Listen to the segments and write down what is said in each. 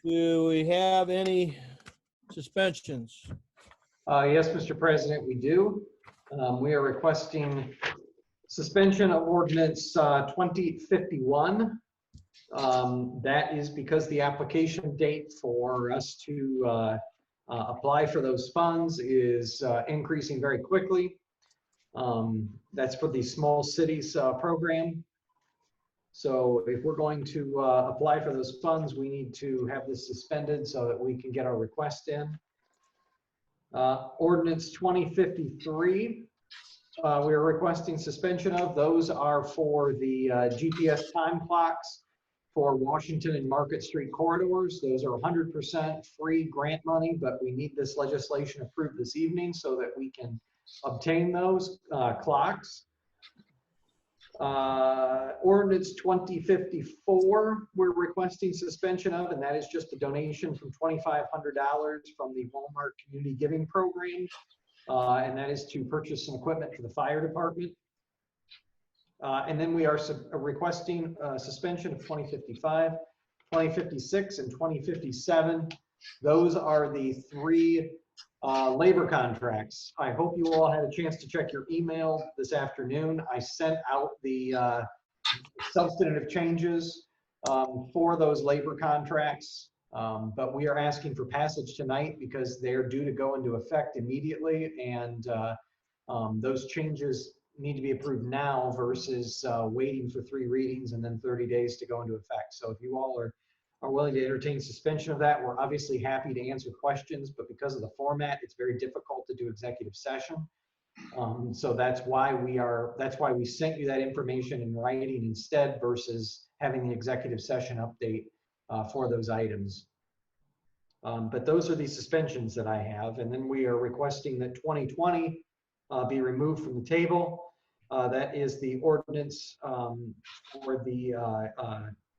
Do we have any suspensions? Yes, Mr. President, we do. We are requesting suspension of ordinance 2051. That is because the application date for us to apply for those funds is increasing very quickly. That's for the small cities program. So if we're going to apply for those funds, we need to have this suspended so that we can get our request in. Ordinance 2053, we are requesting suspension of. Those are for the GPS time clocks for Washington and Market Street corridors. Those are 100% free grant money, but we need this legislation approved this evening so that we can obtain those clocks. Ordinance 2054, we're requesting suspension of, and that is just a donation from $2,500 from the Walmart Community Giving Program, and that is to purchase some equipment for the fire department. And then we are requesting suspension of 2055, 2056, and 2057. Those are the three labor contracts. I hope you all had a chance to check your email this afternoon. I sent out the substantive changes for those labor contracts, but we are asking for passage tonight because they're due to go into effect immediately, and those changes need to be approved now versus waiting for 3 readings and then 30 days to go into effect. So if you all are willing to entertain suspension of that, we're obviously happy to answer questions, but because of the format, it's very difficult to do executive session. So that's why we sent you that information in writing instead versus having the executive session update for those items. But those are the suspensions that I have. And then we are requesting that 2020 be removed from the table. That is the ordinance for the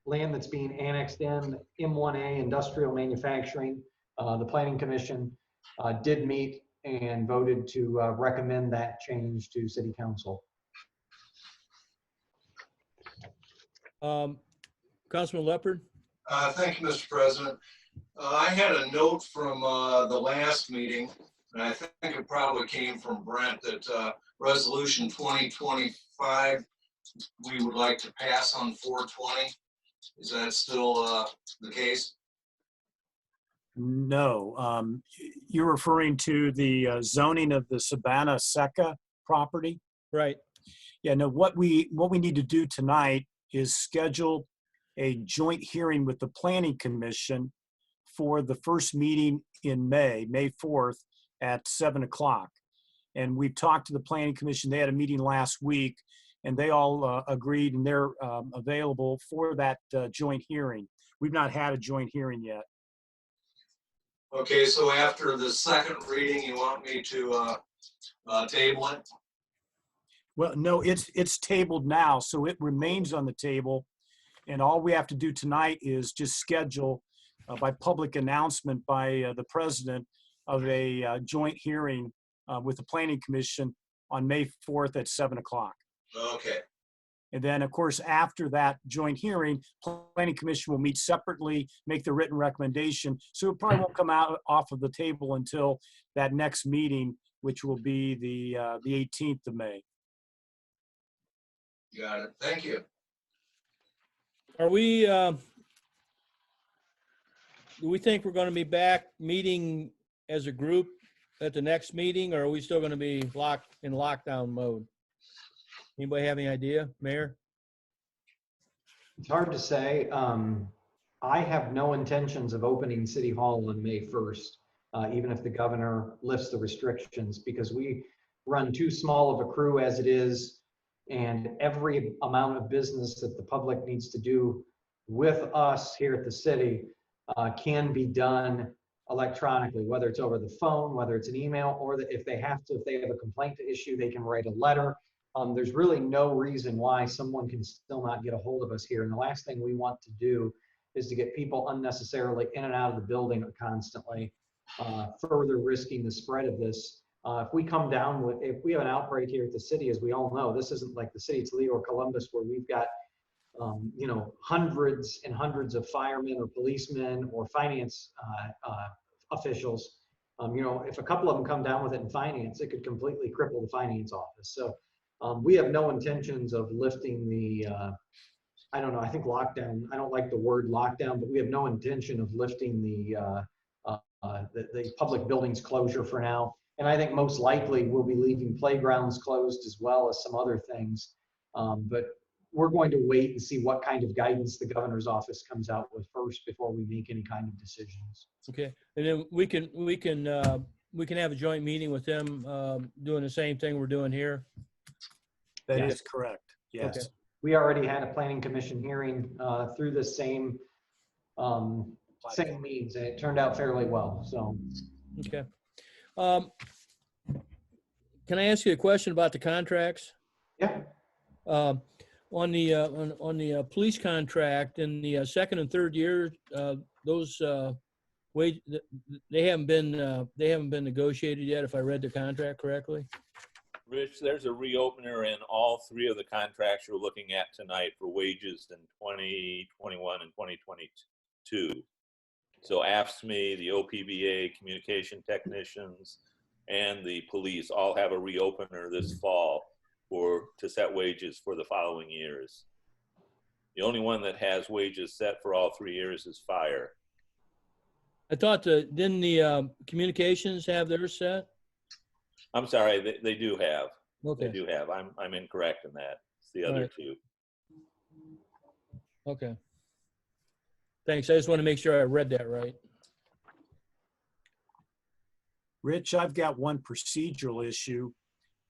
land that's being annexed in M1A industrial manufacturing. The Planning Commission did meet and voted to recommend that change to City Council. Councilman Leopard? Thank you, Mr. President. I had a note from the last meeting, and I think it probably came from Brent, that resolution 2025 we would like to pass on 420. Is that still the case? No. You're referring to the zoning of the Savannah Seca property? Right. Yeah, no, what we need to do tonight is schedule a joint hearing with the Planning Commission for the first meeting in May 4th at 7 o'clock. And we've talked to the Planning Commission. They had a meeting last week, and they all agreed, and they're available for that joint hearing. We've not had a joint hearing yet. Okay, so after the second reading, you want me to table it? Well, no, it's tabled now, so it remains on the table. And all we have to do tonight is just schedule by public announcement by the president of a joint hearing with the Planning Commission on May 4th at 7 o'clock. Okay. And then, of course, after that joint hearing, Planning Commission will meet separately, make the written recommendation. So it probably won't come out off of the table until that next meeting, which will be the 18th of May. Got it. Thank you. Are we, do we think we're going to be back meeting as a group at the next meeting, or are we still going to be locked in lockdown mode? Anybody have any idea, Mayor? It's hard to say. I have no intentions of opening City Hall on May 1st, even if the governor lifts the restrictions, because we run too small of a crew as it is, and every amount of business that the public needs to do with us here at the city can be done electronically, whether it's over the phone, whether it's an email, or that if they have a complaint to issue, they can write a letter. There's really no reason why someone can still not get a hold of us here. And the last thing we want to do is to get people unnecessarily in and out of the building constantly, further risking the spread of this. If we come down if we have an outbreak here at the city, as we all know, this isn't like the city of Toledo or Columbus where we've got you know, hundreds and hundreds of firemen or policemen or finance officials. You know, if a couple of them come down with it in finance, it could completely cripple the finance office. So we have no intentions of lifting the, I don't know, I think lockdown, I don't like the word lockdown, but we have no intention of lifting the public buildings closure for now. And I think most likely we'll be leaving playgrounds closed as well as some other things. But we're going to wait and see what kind of guidance the governor's office comes out with first before we make any kind of decisions. Okay, and then we can have a joint meeting with them, doing the same thing we're doing here. That Yeah. is correct. Yes. Okay. We already had a planning commission hearing through the same means, and it turned out fairly well. So, Okay. Can I ask you a question about the contracts? yeah. On the police contract in the second and third year, those wage, they haven't been negotiated yet, if I read the contract correctly. Rich, there's a reopener in all three of the contracts you're looking at tonight for wages in 2021 and 2022. So AFSCME, the OPBA, communication technicians, and the police all have a reopener this fall to set wages for the following years. The only one that has wages set for all 3 years is fire. I thought didn't the communications have theirs set? I'm sorry, they do have. Okay. They do have. I'm incorrect in that. It's the other Right. two. Okay. Thanks. I just want to make sure I read that right. Rich, I've got one procedural issue.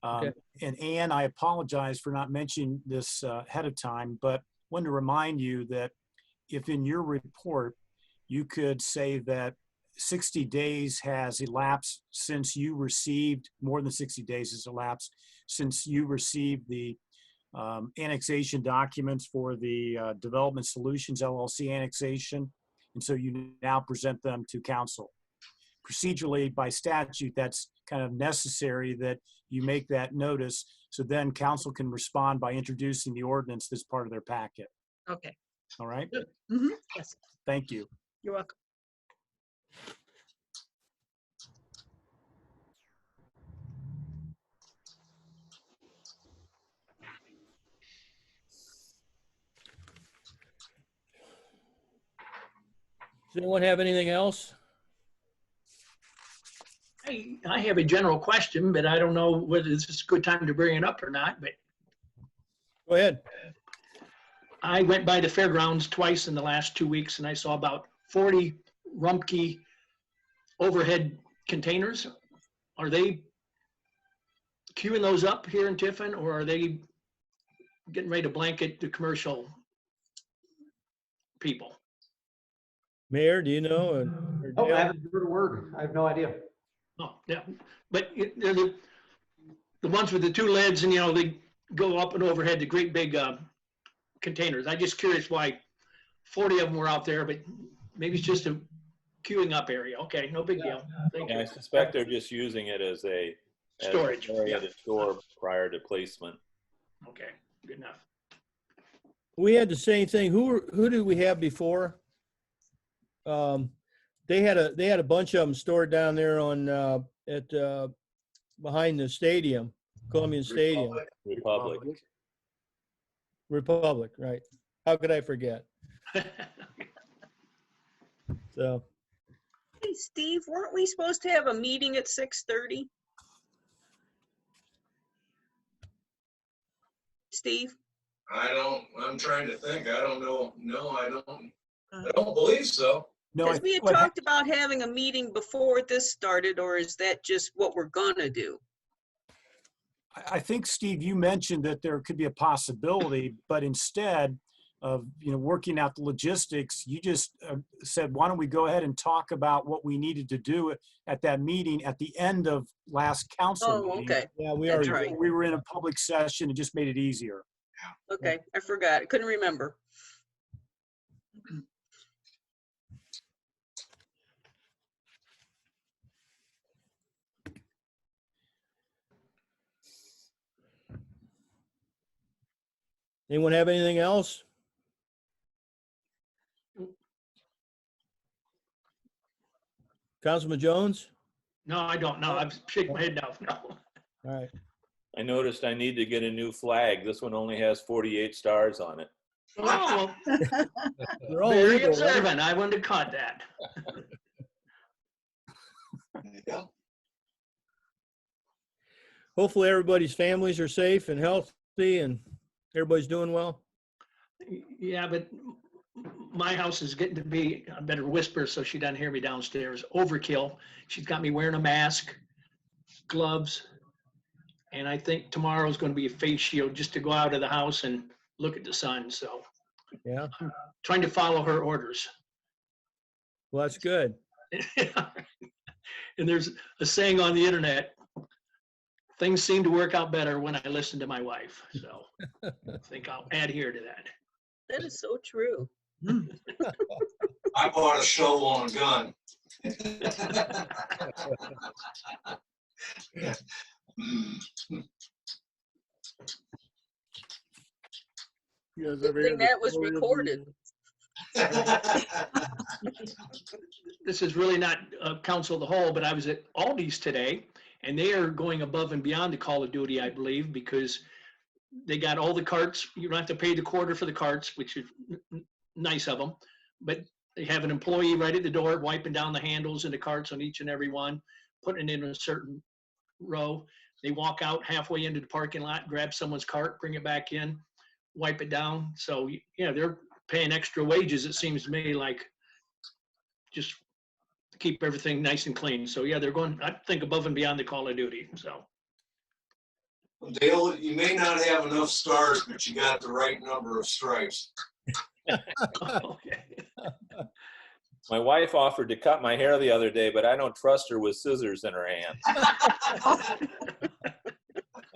Okay. And Ann, I apologize for not mentioning this ahead of time, but wanted to remind you that if in your report, you could say that 60 days has elapsed since you received, more than 60 days has elapsed since you received the annexation documents for the Development Solutions LLC annexation. And so you now present them to council. Procedurally, by statute, that's kind of necessary that you make that notice, so then council can respond by introducing the ordinance that's part of their packet. Okay. All right? Mm-hmm. Yes, Thank you. you're welcome. Does anyone have anything else? I have a general question, but I don't know whether this is a good time to bring it up or not, but Go ahead. I went by the fairgrounds twice in the last 2 weeks and I saw about 40 Rumpke overhead containers. Are they queuing those up here in Tiffin, or are they getting ready to blanket the commercial people? Mayor, do you know? Or Oh, I Dale? haven't heard a word. I have no idea. Oh, yeah, but they're the ones with the two lids and, you know, they go up and overhead, the great big containers. I'm just curious why 40 of them were out there, but maybe it's just a queuing up area. Okay, no big deal. Thank And I you. suspect they're just using it as a Storage, area yeah. to store prior to placement. Okay, good enough. We had the same thing. Who did we have before? They had a bunch of them stored down there on behind the stadium, Columbian Stadium. Republic, right? How could I forget? So Hey, Steve, weren't we supposed to have a meeting at 6:30? Steve? I'm trying to think. I don't know. No, I don't believe so. No, Because we had talked about having a meeting before this started, or is that just what we're gonna do? I think, Steve, you mentioned that there could be a possibility, but instead of, working out the logistics, you just said, why don't we go ahead and talk about what we needed to do at that meeting at the end of last council Oh, meeting. okay, yeah, we That's already. right. We were in a public session. It just made it easier. okay, I forgot, I couldn't remember. Anyone have anything else? Councilman Jones? No, I don't know. I've shaken my head no. No. All right. I noticed I need to get a new flag. This one only has 48 stars on it. Oh, They're all very legal, right? observant. I wouldn't have caught that. Yeah. Hopefully everybody's families are safe and healthy and everybody's doing well. Yeah, but my house is getting to be, I better whisper so she doesn't hear me downstairs, overkill. She's got me wearing a mask, gloves, and I think tomorrow's going to be a face shield just to go out of the house and look at the sun. So Yeah, I'm trying to follow her orders. well, that's good. And there's a saying on the internet, things seem to work out better when I listen to my wife. So I think I'll adhere to that. That is so true. I bought a show-on gun. Good thing that was recorded. This is really not council of the whole, but I was at Aldi's today, and they are going above and beyond the Call of Duty, I believe, because they got all the carts. You don't have to pay the quarter for the carts, which is nice of them, but they have an employee right at the door wiping down the handles and the carts on each and every one, putting it in a certain row. They walk out halfway into the parking lot, grab someone's cart, bring it back in, wipe it down. So, yeah, they're paying extra wages, it seems to me, like just to keep everything nice and clean. So, yeah, they're going, I think, above and beyond the Call of Duty. So, Dale, you may not have enough stars, but you got the right number of stripes. okay. My wife offered to cut my hair the other day, but I don't trust her with scissors in her hand.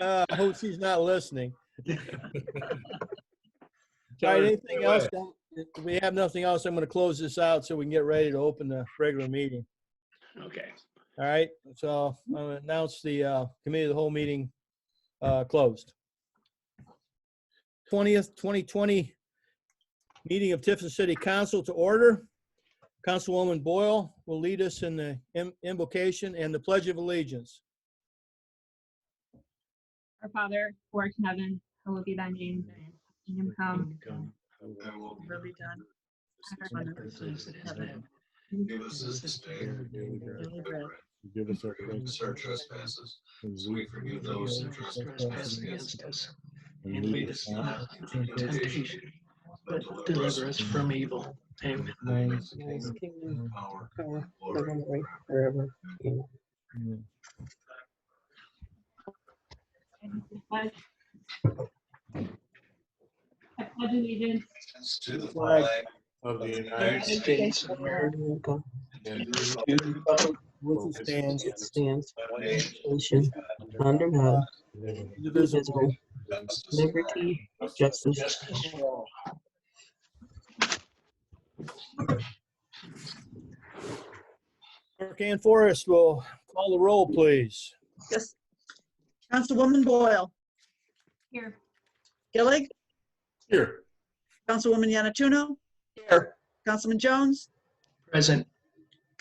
I hope she's not listening. All right, anything else? If we have nothing else, I'm going to close this out so we can get ready to open the regular meeting. Okay. All right, so I'm going to announce the committee of the whole meeting closed. 20th, 2020 meeting of Tiffin City Council to order. Councilwoman Boyle will lead us in the invocation and the Pledge of Allegiance. Our Father, who art in heaven, hallowed be thy name. Thy kingdom come, I will will be done. On earth as it is in heaven. give us this day our daily bread. Give us our Forgive us our trespasses, as we forgive those who trespass against us. And lead us not into temptation, but deliver us from evil. Amen. The kingdom, power, and glory forever. I pledge allegiance To the flag of the United United States of America. and Which stands stands one nation, nation under God, indivisible. justice, liberty, justice. Clerk Ann Forrest will call the roll, please. Yes. Councilwoman Boyle, here. Gilly, Here. Councilwoman Janna-No, Here. Councilman Jones, Present.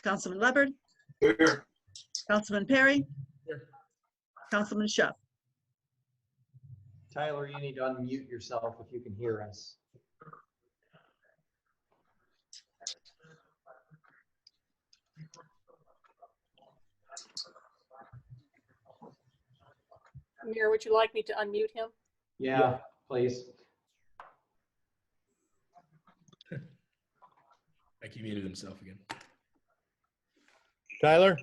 Councilman Leopard, here, Councilman Perry, Councilman Shuff. Tyler, you need to unmute yourself if you can hear us. Mayor, would you like me to unmute him? Yeah, please. Like he muted himself again. Tyler?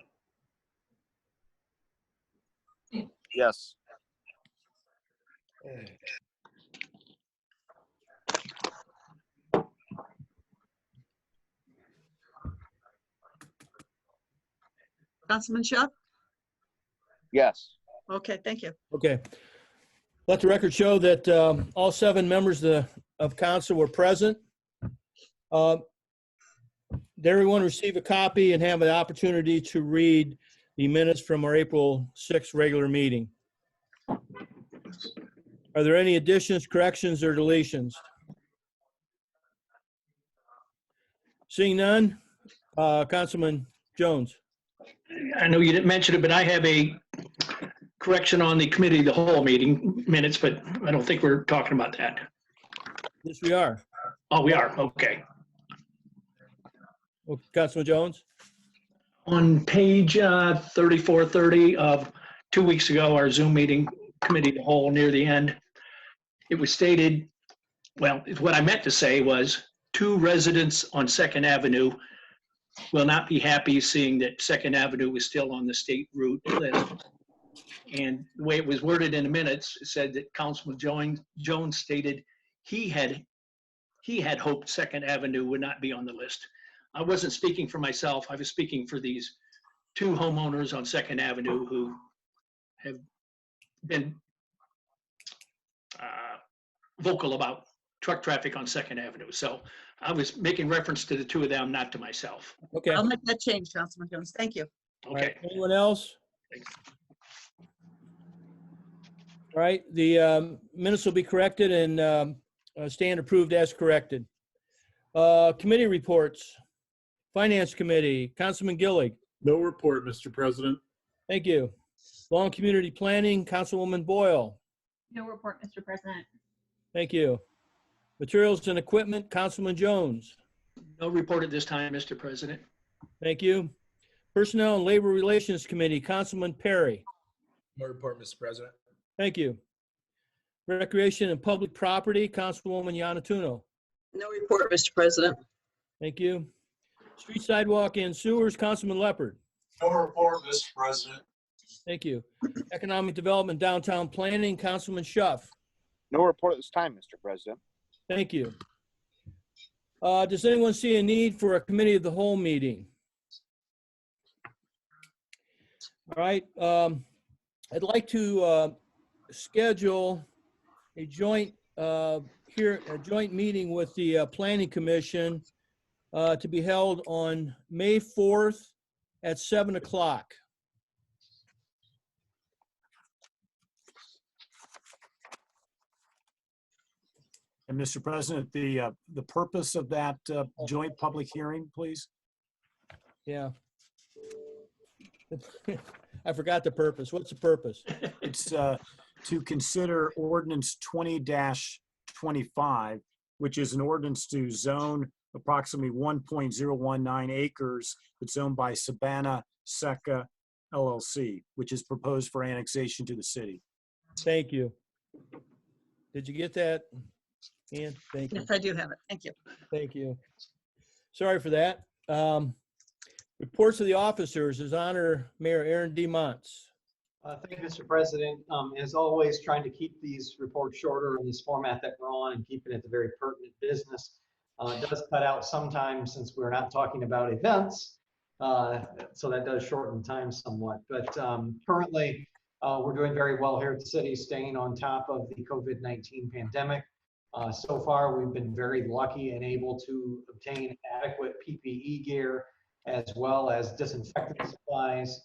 Yes. Councilman Shuff? Yes. Okay, thank you. Okay. Let the record show that all 7 members of council were present. Did everyone receive a copy and have an opportunity to read the minutes from our April 6th regular meeting? Are there any additions, corrections, or deletions? Seeing none, Councilman Jones. I know you didn't mention it, but I have a correction on the committee of the whole meeting minutes, but I don't think we're talking about that. Yes, we are. Oh, we are, okay. Well, Councilman Jones? On page 3430 of 2 weeks ago, our Zoom meeting, committee of the whole, near the end, it was stated, well, what I meant to say was 2 residents on Second Avenue will not be happy seeing that Second Avenue is still on the state route list. And the way it was worded in the minutes, it said that Councilman Jones stated he had hoped Second Avenue would not be on the list. I wasn't speaking for myself. I was speaking for these 2 homeowners on Second Avenue who have been vocal about truck traffic on Second Avenue. So I was making reference to the 2 of them, not to myself. Okay. I'll make that change, Councilman Jones. Thank you. All right, Okay. anyone else? Thanks. All right, the minutes will be corrected and stand approved as corrected. Committee reports. Finance Committee, Councilman Gilly. No report, Mr. President. Thank you. Law and Community Planning, Councilwoman Boyle. No report, Mr. President. Thank you. Materials and Equipment, Councilman Jones. No report at this time, Mr. President. Thank you. Personnel and Labor Relations Committee, Councilman Perry. No report, Mr. President. Thank you. Recreation and Public Property, Councilwoman Janna-No. No report, Mr. President. Thank you. Street Sidewalk and Sewers, Councilman Leopard. No report, Mr. President. Thank you. Economic Development, Downtown Planning, Councilman Schuff. No report at this time, Mr. President. Thank you. Does anyone see a need for a committee of the whole meeting? All right. I'd like to schedule a joint meeting with the Planning Commission to be held on May 4th at 7 o'clock. And Mr. President, the purpose of that joint public hearing, please? Yeah. I forgot the purpose. What's the purpose? It's to consider Ordinance 20-25, which is an ordinance to zone approximately 1.019 acres that's owned by Savannah Seca LLC, which is proposed for annexation to the city. Thank you. Did you get that, Ann? Thank you. Yes, I do have it. Thank you. Thank you. Sorry for that. Reports of the officers is Honor Mayor Aaron D. Montz. Thank you, Mr. President. As always, trying to keep these reports shorter in this format that we're on and keeping it to very pertinent business. It does cut out sometimes since we're not talking about events, so that does shorten the time somewhat. But currently, we're doing very well here at the city, staying on top of the COVID-19 pandemic. So far, we've been very lucky and able to obtain adequate PPE gear, as well as disinfectant supplies,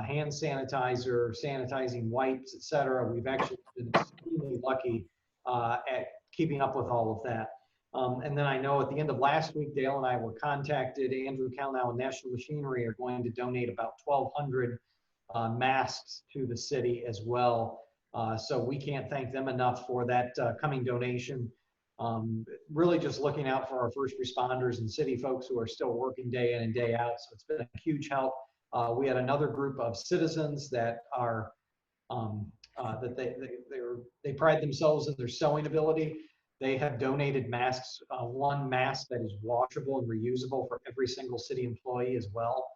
hand sanitizer, sanitizing wipes, etc. We've actually been extremely lucky at keeping up with all of that. And then I know at the end of last week, Dale and I were contacted. Andrew Calnow and National Machinery are going to donate about 1,200 masks to the city as well. So we can't thank them enough for that coming donation. Really just looking out for our first responders and city folks who are still working day in and day out. So it's been a huge help. We had another group of citizens that are they pride themselves in their sewing ability. They have donated masks, one mask that is washable and reusable for every single city employee as well.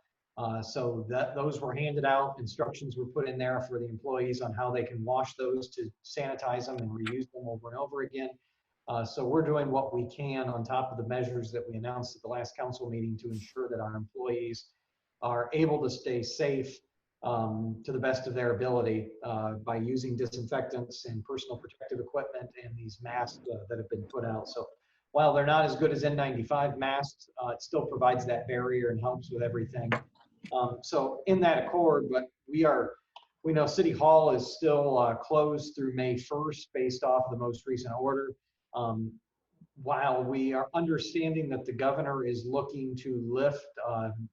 So those were handed out. Instructions were put in there for the employees on how they can wash those to sanitize them and reuse them over and over again. So we're doing what we can on top of the measures that we announced at the last council meeting to ensure that our employees are able to stay safe to the best of their ability by using disinfectants and personal protective equipment and these masks that have been put out. So while they're not as good as N95 masks, it still provides that barrier and helps with everything. So in that accord, but we know City Hall is still closed through May 1st based off the most recent order. While we are understanding that the governor is looking to lift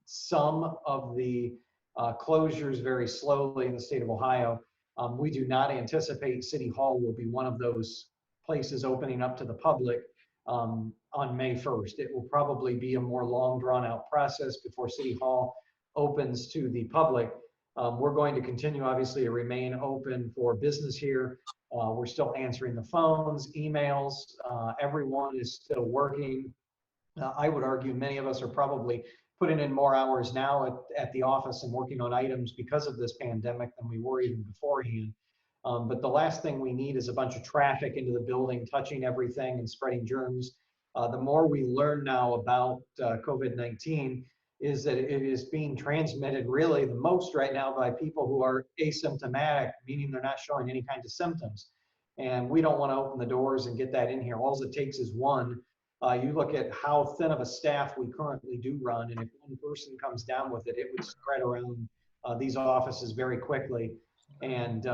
some of the closures very slowly in the state of Ohio. We do not anticipate City Hall will be one of those places opening up to the public on May 1st. It will probably be a more long drawn out process before City Hall opens to the public. We're going to continue, obviously, to remain open for business here. We're still answering the phones, emails. Everyone is still working. I would argue many of us are probably putting in more hours now at the office and working on items because of this pandemic than we were even beforehand. But the last thing we need is a bunch of traffic into the building, touching everything and spreading germs. The more we learn now about COVID-19 is that it is being transmitted really the most right now by people who are asymptomatic, meaning they're not showing any kind of symptoms. And we don't want to open the doors and get that in here. All it takes is one. You look at how thin of a staff we currently do run, and if one person comes down with it, it would spread around these offices very quickly and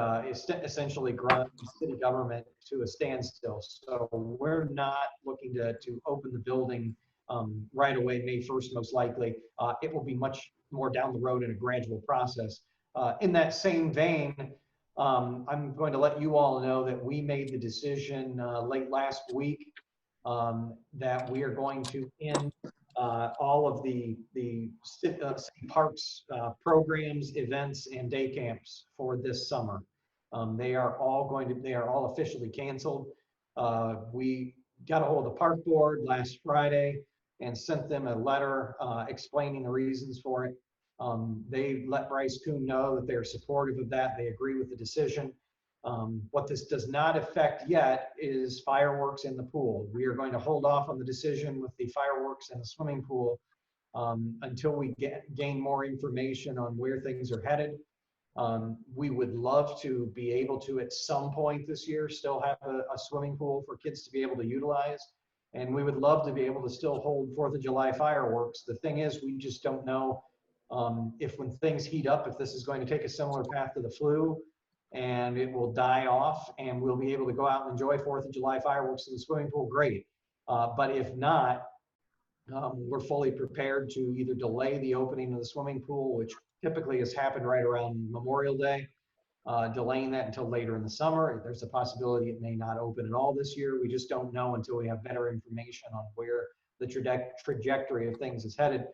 essentially grind city government to a standstill. So we're not looking to open the building right away, May 1st, most likely. It will be much more down the road in a gradual process. In that same vein, I'm going to let you all know that we made the decision late last week that we are going to end all of the city parks programs, events, and day camps for this summer. They are all officially canceled. We got a hold of the park board last Friday and sent them a letter explaining the reasons for it. They let Bryce Kuhn know that they're supportive of that. They agree with the decision. What this does not affect yet is fireworks in the pool. We are going to hold off on the decision with the fireworks in the swimming pool until we gain more information on where things are headed. We would love to be able to, at some point this year, still have a swimming pool for kids to be able to utilize. And we would love to be able to still hold 4th of July fireworks. The thing is, we just don't know if when things heat up, if this is going to take a similar path to the flu and it will die off and we'll be able to go out and enjoy 4th of July fireworks in the swimming pool, great. But if not, we're fully prepared to either delay the opening of the swimming pool, which typically has happened right around Memorial Day, delaying that until later in the summer. There's a possibility it may not open at all this year. We just don't know until we have better information on where the trajectory of things is headed.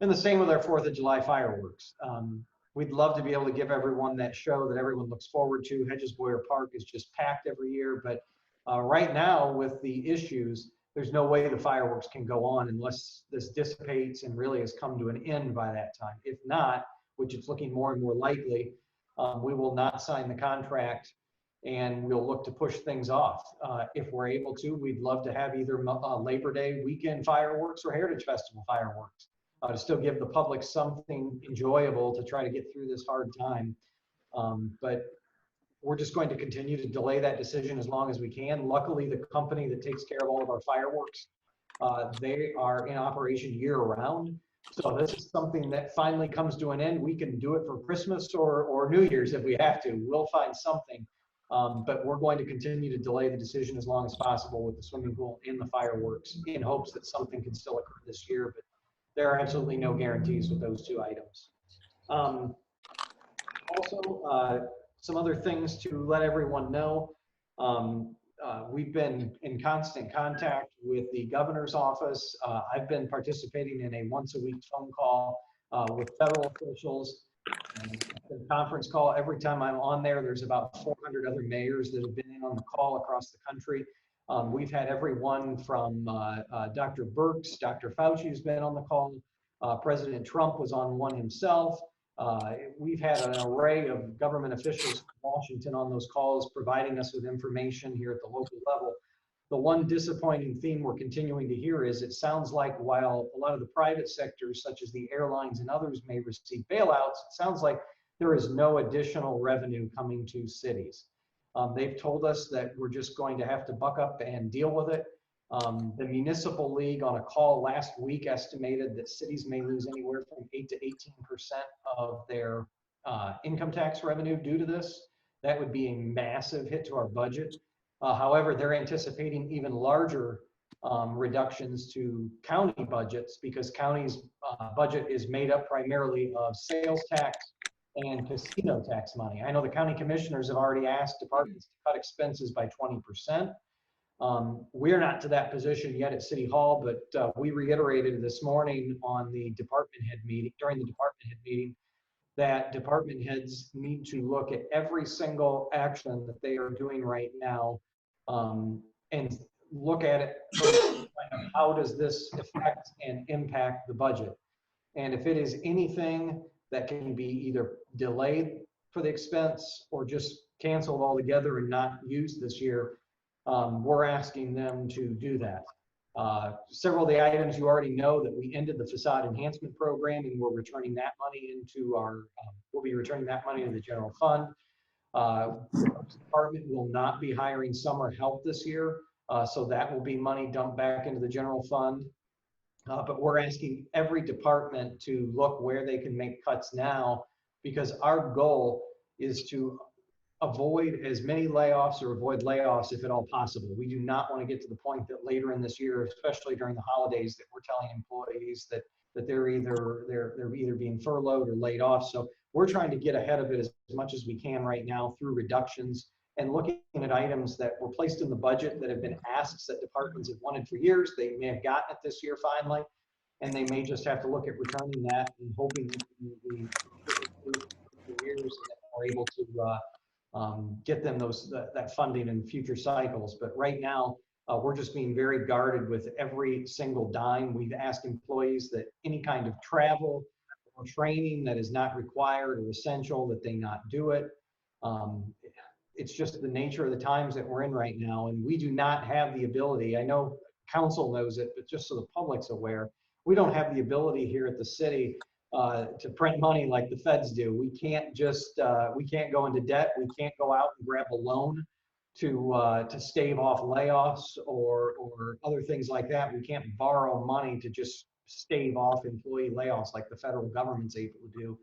And the same with our 4th of July fireworks. We'd love to be able to give everyone that show that everyone looks forward to. Hedges Boyer Park is just packed every year, but right now with the issues, there's no way the fireworks can go on unless this dissipates and really has come to an end by that time. If not, which it's looking more and more likely, we will not sign the contract and we'll look to push things off. If we're able to, we'd love to have either Labor Day weekend fireworks or Heritage Festival fireworks to still give the public something enjoyable to try to get through this hard time. But we're just going to continue to delay that decision as long as we can. Luckily, the company that takes care of all of our fireworks, they are in operation year round. So this is something that finally comes to an end. We can do it for Christmas or New Year's if we have to. We'll find something. But we're going to continue to delay the decision as long as possible with the swimming pool and the fireworks in hopes that something can still occur this year. But there are absolutely no guarantees with those two items. Also, some other things to let everyone know. We've been in constant contact with the governor's office. I've been participating in a once-a-week phone call with federal officials. The conference call, every time I'm on there, there's about 400 other mayors that have been in on the call across the country. We've had everyone from Dr. Birx, Dr. Fauci has been on the call. President Trump was on one himself. We've had an array of government officials in Washington on those calls, providing us with information here at the local level. The one disappointing theme we're continuing to hear is it sounds like while a lot of the private sectors, such as the airlines and others, may receive bailouts, it sounds like there is no additional revenue coming to cities. They've told us that we're just going to have to buck up and deal with it. The Municipal League on a call last week estimated that cities may lose anywhere from 8 to 18% of their income tax revenue due to this. That would be a massive hit to our budget. However, they're anticipating even larger reductions to county budgets because county's budget is made up primarily of sales tax and casino tax money. I know the county commissioners have already asked departments to cut expenses by 20%. We're not to that position yet at City Hall, but we reiterated this morning on the department head meeting, during the department head meeting, that department heads need to look at every single action that they are doing right now and look at it from how does this affect and impact the budget. And if it is anything that can be either delayed for the expense or just canceled altogether and not used this year, we're asking them to do that. Several of the items you already know that we ended the facade enhancement program and we're returning that money into our, we'll be returning that money to the general fund. The department will not be hiring summer help this year, so that will be money dumped back into the general fund. But we're asking every department to look where they can make cuts now, because our goal is to avoid as many layoffs or avoid layoffs if at all possible. We do not want to get to the point that later in this year, especially during the holidays, that we're telling employees that they're either being furloughed or laid off. So we're trying to get ahead of it as much as we can right now through reductions and looking at items that were placed in the budget that have been asks that departments have wanted for years. They may have gotten it this year finally, and they may just have to look at returning that and hoping that we years that we're able to get them that funding in future cycles. But right now, we're just being very guarded with every single dime. We've asked employees that any kind of travel or training that is not required or essential, that they not do it. It's just the nature of the times that we're in right now, and we do not have the ability. I know council knows it, but just so the public's aware, we don't have the ability here at the city to print money like the feds do. We can't just we can't go into debt. We can't go out and grab a loan to stave off layoffs or other things like that. We can't borrow money to just stave off employee layoffs like the federal government's able to do.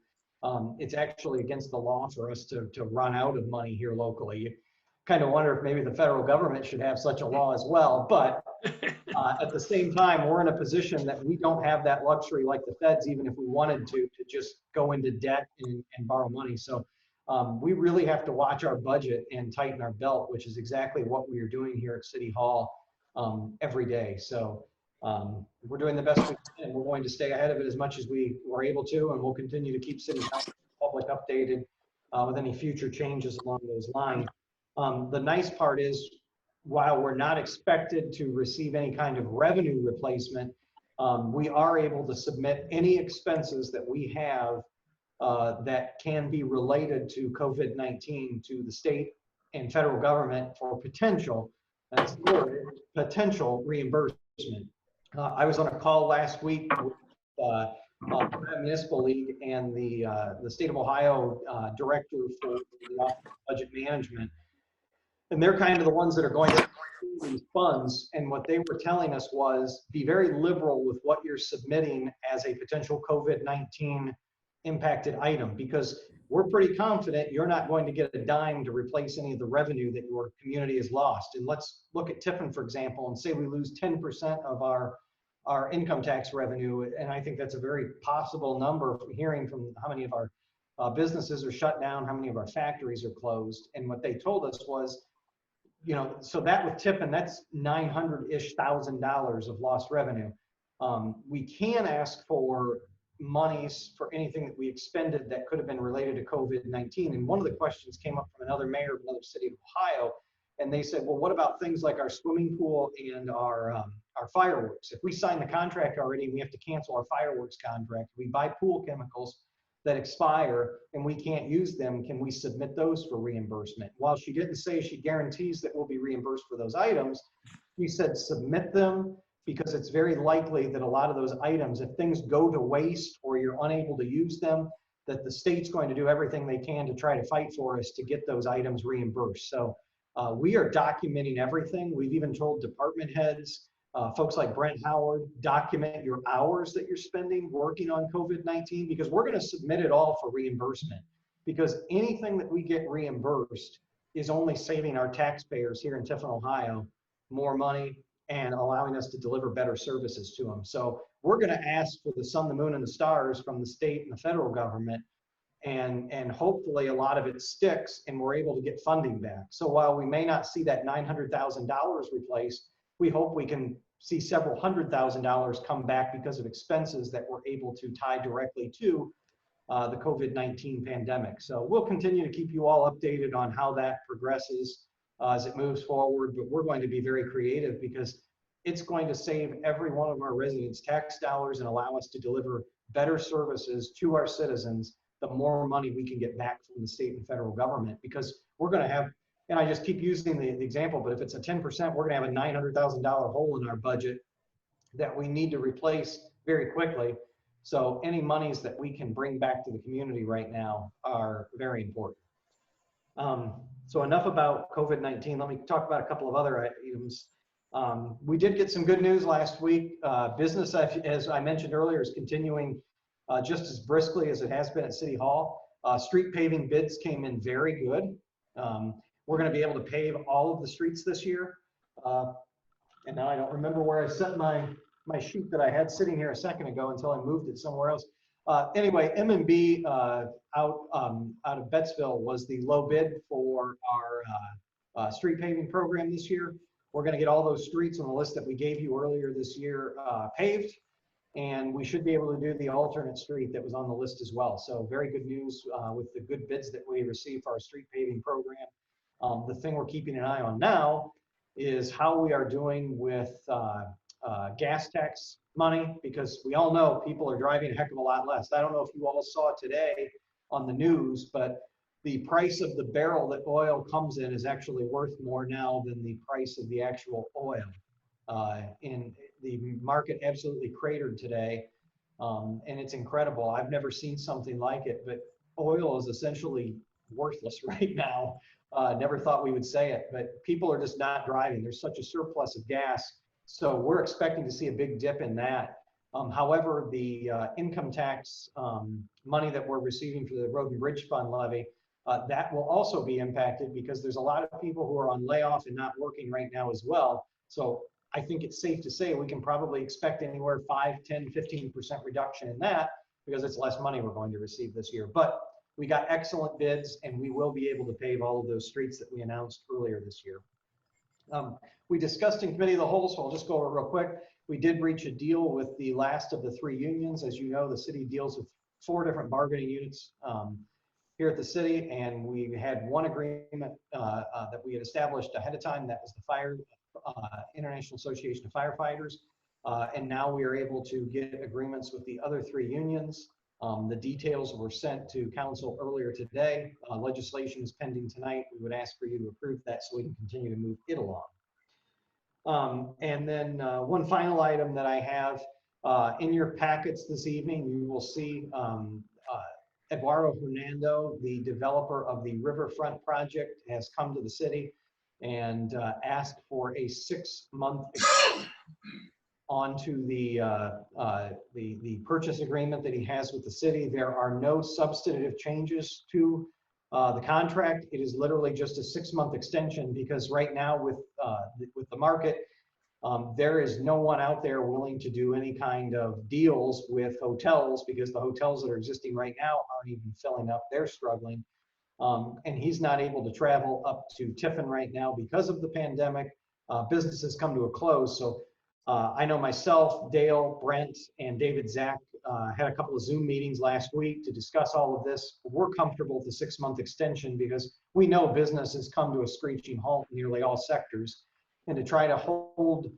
It's actually against the law for us to run out of money here locally. You kind of wonder if maybe the federal government should have such a law as well, but at the same time, we're in a position that we don't have that luxury like the feds, even if we wanted to just go into debt and borrow money. So we really have to watch our budget and tighten our belt, which is exactly what we are doing here at City Hall every day. So we're doing the best we can, and we're going to stay ahead of it as much as we were able to, and we'll continue to keep City Council public updated with any future changes along those lines. The nice part is, while we're not expected to receive any kind of revenue replacement, we are able to submit any expenses that we have that can be related to COVID-19 to the state and federal government for potential reimbursement. I was on a call last week with the Municipal League and the State of Ohio Director for the Office of Budget Management. And they're kind of the ones that are going to these funds. And what they were telling us was, be very liberal with what you're submitting as a potential COVID-19 impacted item, because we're pretty confident you're not going to get a dime to replace any of the revenue that your community has lost. And let's look at Tiffin, for example, and say we lose 10% of our income tax revenue. And I think that's a very possible number from hearing from how many of our businesses are shut down, how many of our factories are closed. And what they told us was, so that with Tiffin, that's $900-ish thousand of lost revenue. We can ask for monies for anything that we expended that could have been related to COVID-19. And one of the questions came up from another mayor of another city of Ohio, and they said, well, what about things like our swimming pool and our fireworks? If we sign the contract already, we have to cancel our fireworks contract. We buy pool chemicals that expire and we can't use them. Can we submit those for reimbursement? While she didn't say she guarantees that we'll be reimbursed for those items, she said submit them, because it's very likely that a lot of those items, if things go to waste or you're unable to use them, that the state's going to do everything they can to try to fight for us to get those items reimbursed. So we are documenting everything. We've even told department heads, folks like Brent Howard, document your hours that you're spending working on COVID-19, because we're going to submit it all for reimbursement, because anything that we get reimbursed is only saving our taxpayers here in Tiffin, Ohio, more money and allowing us to deliver better services to them. So we're going to ask for the sun, the moon, and the stars from the state and the federal government, and hopefully a lot of it sticks and we're able to get funding back. So while we may not see that $900,000 replaced, we hope we can see several $100,000 come back because of expenses that we're able to tie directly to the COVID-19 pandemic. So we'll continue to keep you all updated on how that progresses as it moves forward, but we're going to be very creative because it's going to save every one of our residents tax dollars and allow us to deliver better services to our citizens, the more money we can get back from the state and federal government, because we're going to have, and I just keep using the example, but if it's a 10%, we're going to have a $900,000 hole in our budget that we need to replace very quickly. So any monies that we can bring back to the community right now are very important. So enough about COVID-19. Let me talk about a couple of other items. We did get some good news last week. Business, as I mentioned earlier, is continuing just as briskly as it has been at City Hall. Street paving bids came in very good. We're going to be able to pave all of the streets this year. And now I don't remember where I set my sheet that I had sitting here a second ago until I moved it somewhere else. Anyway, M&B out of Bettsville was the low bid for our street paving program this year. We're going to get all those streets on the list that we gave you earlier this year paved, and we should be able to do the alternate street that was on the list as well. So very good news with the good bids that we received for our street paving program. The thing we're keeping an eye on now is how we are doing with gas tax money, because we all know people are driving a heck of a lot less. I don't know if you all saw today on the news, but the price of the barrel that oil comes in is actually worth more now than the price of the actual oil. And the market absolutely cratered today, and it's incredible. I've never seen something like it, but oil is essentially worthless right now. Never thought we would say it, but people are just not driving. There's such a surplus of gas. So we're expecting to see a big dip in that. However, the income tax money that we're receiving for the Road and Bridge Fund levy, that will also be impacted because there's a lot of people who are on layoff and not working right now as well. So I think it's safe to say we can probably expect anywhere 5, 10, 15% reduction in that because it's less money we're going to receive this year. But we got excellent bids and we will be able to pave all of those streets that we announced earlier this year. We discussed in committee of the whole, so I'll just go over real quick. We did reach a deal with the last of the 3 unions. As you know, the city deals with 4 different bargaining units here at the city, and we had one agreement that we had established ahead of time. That was the International Association of Firefighters, and now we are able to get agreements with the other 3 unions. The details were sent to council earlier today. Legislation is pending tonight. We would ask for you to approve that so we can continue to move it along. And then one final item that I have in your packets this evening, you will see Eduardo Hernando, the developer of the Riverfront project, has come to the city and asked for a 6-month extension onto the purchase agreement that he has with the city. There are no substantive changes to the contract. It is literally just a 6-month extension because right now with the market, there is no one out there willing to do any kind of deals with hotels because the hotels that are existing right now aren't even filling up. They're struggling. And he's not able to travel up to Tiffin right now because of the pandemic. Business has come to a close. So I know myself, Dale, Brent, and David Zach had a couple of Zoom meetings last week to discuss all of this. We're comfortable with the 6-month extension because we know business has come to a screeching halt in nearly all sectors. And to try to hold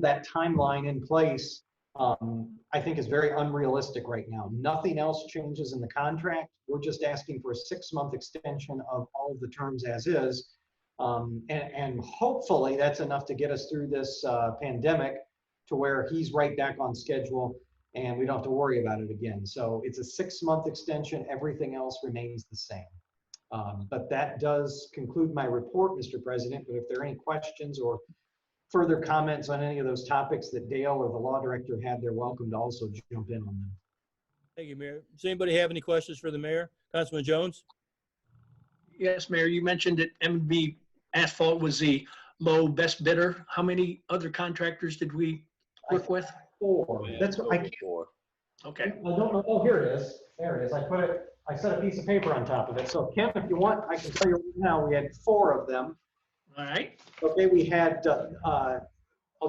that timeline in place, I think is very unrealistic right now. Nothing else changes in the contract. We're just asking for a 6-month extension of all of the terms as is. And hopefully that's enough to get us through this pandemic to where he's right back on schedule and we don't have to worry about it again. So it's a 6-month extension. Everything else remains the same. But that does conclude my report, Mr. President. But if there are any questions or further comments on any of those topics that Dale or the law director had, they're welcome to also jump in on them. Thank you, Mayor. Does anybody have any questions for the mayor? Councilman Jones? Yes, Mayor, you mentioned that M&B asphalt was the low best bidder. How many other contractors did we work with? 4. That's what I can't. Okay. I don't know. Oh, here it is. There it is. I set a piece of paper on top of it. So Ken, if you want, I can tell you right now, we had 4 of them. All right. Okay, we had, I'll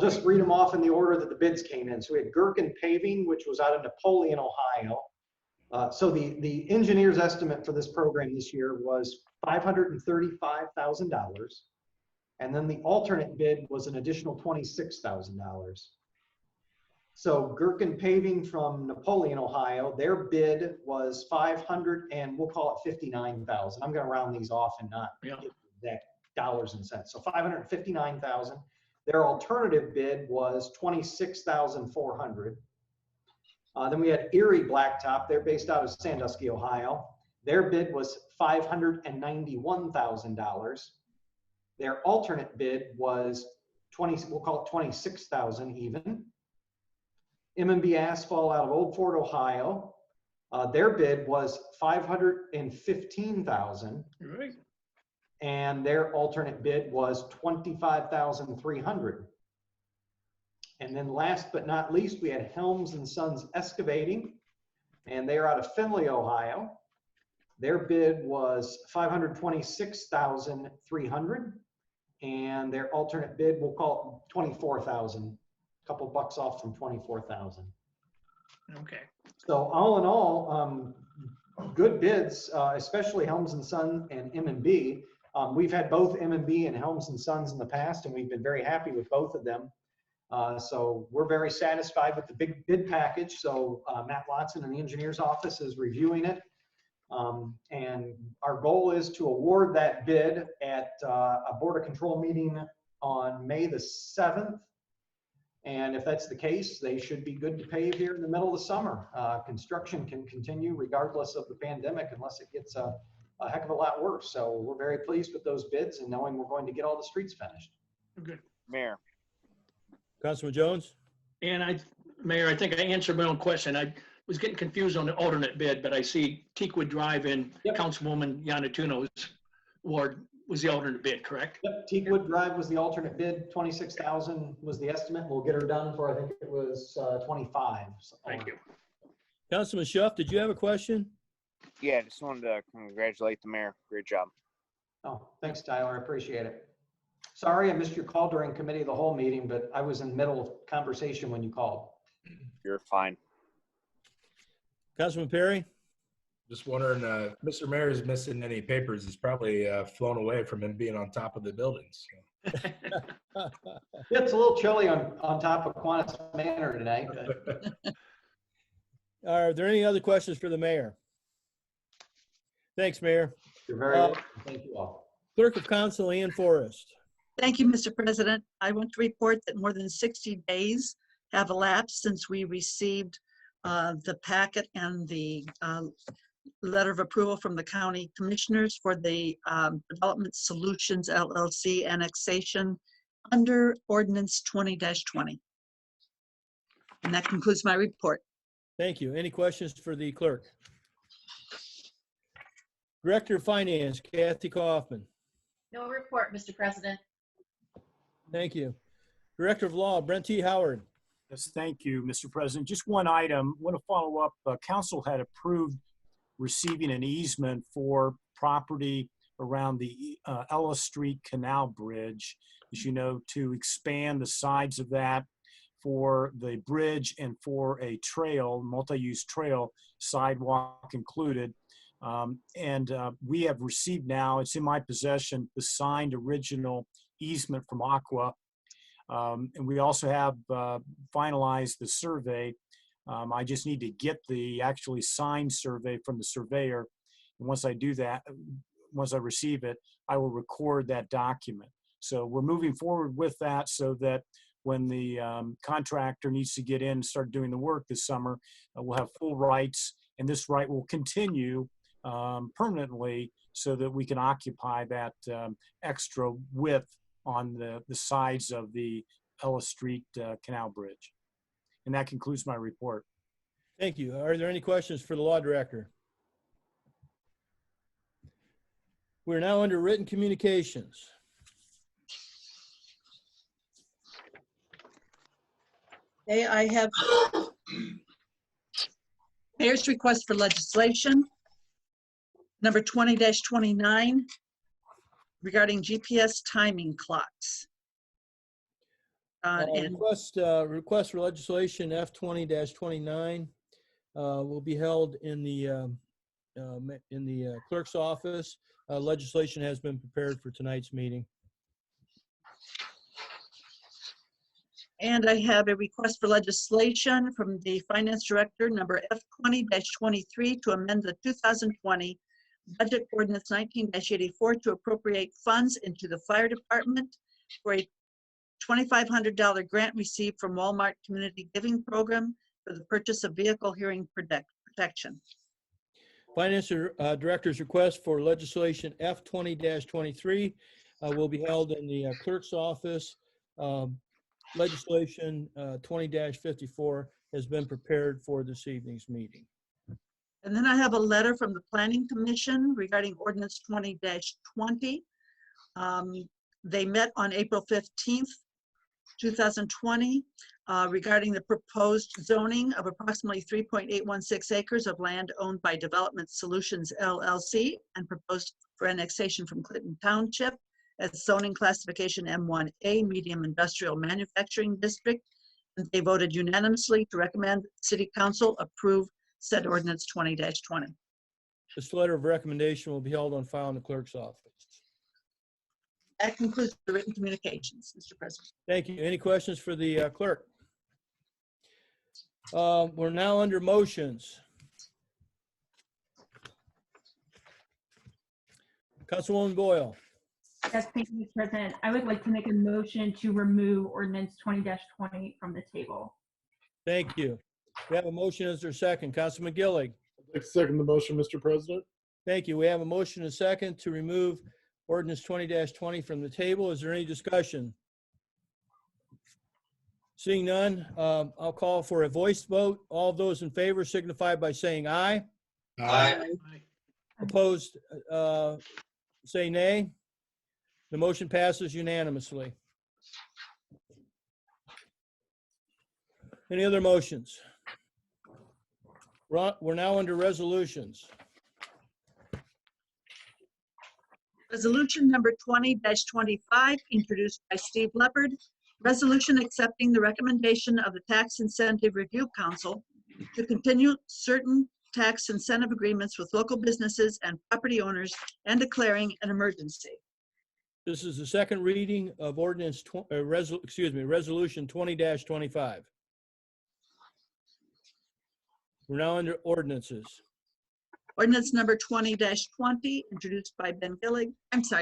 just read them off in the order that the bids came in. So we had Gherkin Paving, which was out of Napoleon, Ohio. So the engineer's estimate for this program this year was $535,000. And then the alternate bid was an additional $26,000. So Gherkin Paving from Napoleon, Ohio, their bid was 500, and we'll call it 59,000. I'm going to round these off and not get the exact dollars and cents. So 559,000. Their alternative bid was 26,400. Then we had Erie Blacktop. They're based out of Sandusky, Ohio. Their bid was $591,000. Their alternate bid was we'll call it 26,000 even. M&B Asphalt out of Old Fort, Ohio. Their bid was $515,000. Right. And their alternate bid was $25,300. And then last but not least, we had Helms and Sons Excavating, and they're out of Findlay, Ohio. Their bid was $526,300, and their alternate bid, we'll call it $24,000, a couple bucks off from $24,000. Okay. So all in all, good bids, especially Helms and Son and M&B. We've had both M&B and Helms and Sons in the past, and we've been very happy with both of them. So we're very satisfied with the big bid package. So Matt Watson in the engineer's office is reviewing it. And our goal is to award that bid at a Board of Control meeting on May the 7th. And if that's the case, they should be good to pave here in the middle of the summer. Construction can continue regardless of the pandemic unless it gets a heck of a lot worse. So we're very pleased with those bids and knowing we're going to get all the streets finished. Good. Mayor. Councilman Jones? And Mayor, I think I answered my own question. I was getting confused on the alternate bid, but I see Teakwood Drive in Councilwoman Janna-No's ward was the alternate bid, correct? Yep, Teakwood Drive was the alternate bid. 26,000 was the estimate. We'll get her done for, I think it was 25. Thank you. Councilman Schuff, did you have a question? Yeah, I just wanted to congratulate the mayor. Great job. Oh, thanks, Tyler. I appreciate it. Sorry, I missed your call during committee of the whole meeting, but I was in the middle of conversation when you called. You're fine. Councilman Perry? Just wondering, Mr. Mayor is missing any papers. He's probably flown away from him being on top of the buildings. It's a little chilly on top of Quantus Manor today. Are there any other questions for the mayor? Thanks, Mayor. You're very welcome. Thank you all. Clerk of Council, Ann Forrest. Thank you, Mr. President. I want to report that more than 60 days have elapsed since we received the packet and the letter of approval from the county commissioners for the Development Solutions LLC annexation under Ordinance 20-20. And that concludes my report. Thank you. Any questions for the clerk? Director of Finance, Kathy Kaufman. No report, Mr. President. Thank you. Director of Law, Brent T. Howard. Yes, thank you, Mr. President. Just one item. I want to follow up. Council had approved receiving an easement for property around the Ellis Street Canal Bridge, as you know, to expand the sides of that for the bridge and for a trail, multi-use trail, sidewalk included. We have received now, it's in my possession, the signed original easement from Aqua. And we also have finalized the survey. I just need to get the actually signed survey from the surveyor. And once I do that, once I receive it, I will record that document. So we're moving forward with that so that when the contractor needs to get in and start doing the work this summer, we'll have full rights, and this right will continue permanently so that we can occupy that extra width on the sides of the Ellis Street Canal Bridge. And that concludes my report. Thank you. Are there any questions for the law director? We're now under written communications. Okay, I have mayor's request for legislation, number 20-29, regarding GPS timing clocks. And Request for legislation F20-29 will be held in the clerk's office. Legislation has been prepared for tonight's meeting. And I have a request for legislation from the finance director, number F20-23, to amend the 2020 budget ordinance 19-84 to appropriate funds into the fire department for a $2,500 grant received from Walmart Community Giving Program for the purchase of vehicle hearing protection. Finance Director's request for legislation F20-23 will be held in the clerk's office. Legislation 20-54 has been prepared for this evening's meeting. And then I have a letter from the Planning Commission regarding ordinance 20-20. They met on April 15th, 2020, regarding the proposed zoning of approximately 3.816 acres of land owned by Development Solutions LLC and proposed for annexation from Clinton Township as zoning classification M1A, medium industrial manufacturing district. And they voted unanimously to recommend City Council approve said ordinance 20-20. This letter of recommendation will be held on file in the clerk's office. That concludes the written communications, Mr. President. Thank you. Any questions for the clerk? We're now under motions. Councilwoman Boyle. Yes, thank you, Mr. President. I would like to make a motion to remove ordinance 20-20 from the table. Thank you. We have a motion. Is there a second? Councilman Gilly. I'd like to second the motion, Mr. President. Thank you. We have a motion and a second to remove ordinance 20-20 from the table. Is there any discussion? Seeing none, I'll call for a voice vote. All those in favor signify by saying aye. Aye. Opposed, say nay. The motion passes unanimously. Any other motions? We're now under resolutions. Resolution number 20-25, introduced by Steve Leopard. Resolution accepting the recommendation of the Tax Incentive Review Council to continue certain tax incentive agreements with local businesses and property owners and declaring an emergency. This is the second reading of ordinance, resolution 20-25. We're now under ordinances. Ordinance number 20-20, introduced by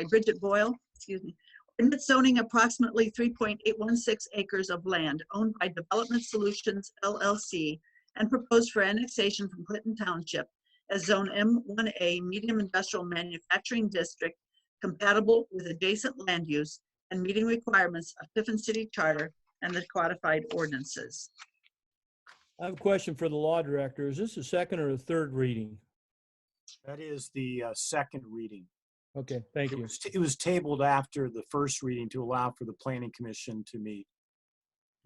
Bridget Boyle, excuse me. Ordinance zoning approximately 3.816 acres of land owned by Development Solutions LLC and proposed for annexation from Clinton Township as Zone M1A, medium industrial manufacturing district, compatible with adjacent land use and meeting requirements of Tiffin City Charter and the codified ordinances. I have a question for the law director. Is this the second or the third reading? That is the second reading. Okay, thank you. It was tabled after the first reading to allow for the Planning Commission to meet.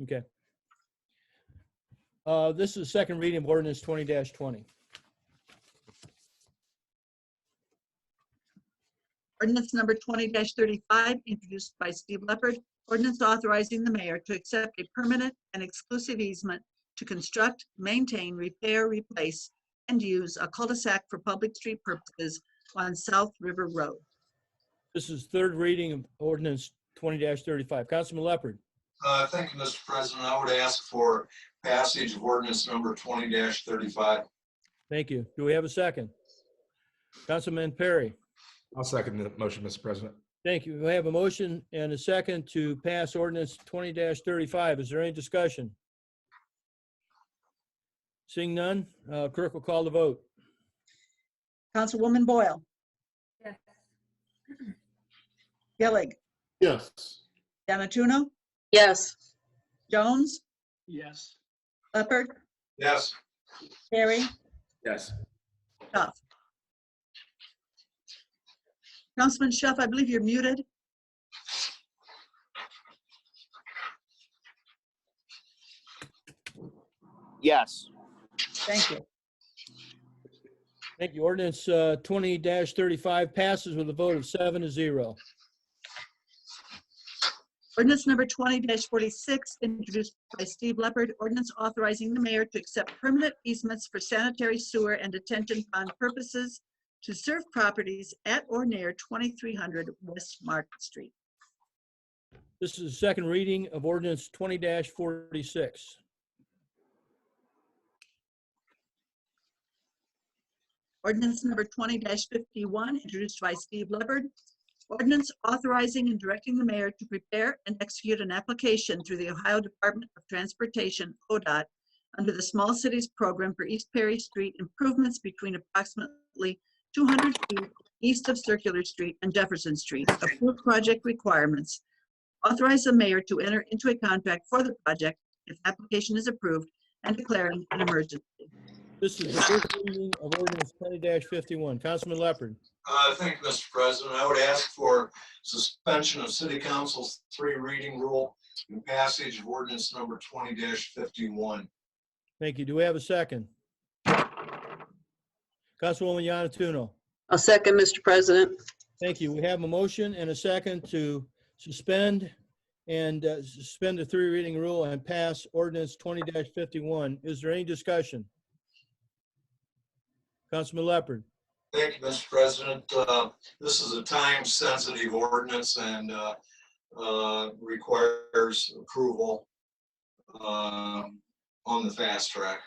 Okay. This is the second reading of ordinance 20-20. Ordinance number 20-35, introduced by Steve Leopard. Ordinance authorizing the mayor to accept a permanent and exclusive easement to construct, maintain, repair, replace, and use a cul-de-sac for public street purposes on South River Road. This is third reading of ordinance 20-35. Councilman Leopard. Thank you, Mr. President. I would ask for passage of ordinance number 20-35. Thank you. Do we have a second? Councilman Perry. I'll second the motion, Mr. President. Thank you. We have a motion and a second to pass ordinance 20-35. Is there any discussion? Seeing none, clerk will call the vote. Councilwoman Boyle. Yes. Gillig. Yes. Janna-No. Yes. Jones. Yes. Leopard. Yes. Perry. Yes. Schuff. Councilman Schuff, I believe you're muted. Yes. Thank you. Thank you. Ordinance 20-35 passes with a vote of 7-0. Ordinance number 20-46, introduced by Steve Leopard, ordinance authorizing the mayor to accept permanent easements for sanitary sewer and detention pond purposes to serve properties at or near 2300 West Market Street. This is the second reading of ordinance 20-46. Ordinance number 20-51, introduced by Steve Leopard. Ordinance authorizing and directing the mayor to prepare and execute an application through the Ohio Department of Transportation, ODOT, under the Small Cities Program for East Perry Street improvements between approximately 200 feet east of Circular Street and Jefferson Street. Approved project requirements. Authorize the mayor to enter into a contract for the project if application is approved and declaring an emergency. This is the first reading of ordinance 20-51. Councilman Leopard. Thank you, Mr. President. I would ask for suspension of City Council's 3 reading rule and passage of ordinance number 20-51. Thank you. Do we have a second? Councilwoman Janna-No. I'll second, Mr. President. Thank you. We have a motion and a second to suspend the 3 reading rule and pass ordinance 20-51. Is there any discussion? Councilman Leopard. Thank you, Mr. President. This is a time-sensitive ordinance and requires approval on the fast track.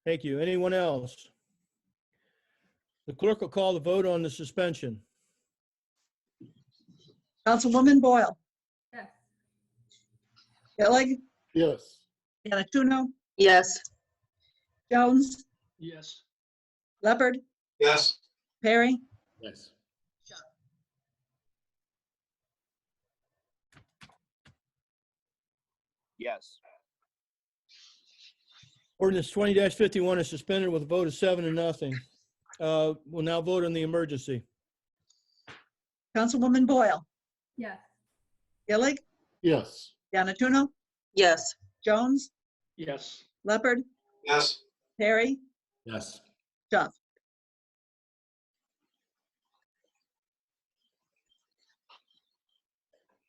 Thank you. Anyone else? The clerk will call the vote on the suspension. Councilwoman Boyle. Yes. Gilly. Yes. Janna-No. Yes. Jones. Yes. Leopard. Yes. Perry. Yes. Yes. Ordinance 20-51 is suspended with a vote of 7-0. We'll now vote on the emergency. Councilwoman Boyle. Yes. Gilly. Yes. Janna-No. Yes. Jones. Yes. Leopard. Yes. Perry. Yes. Duff.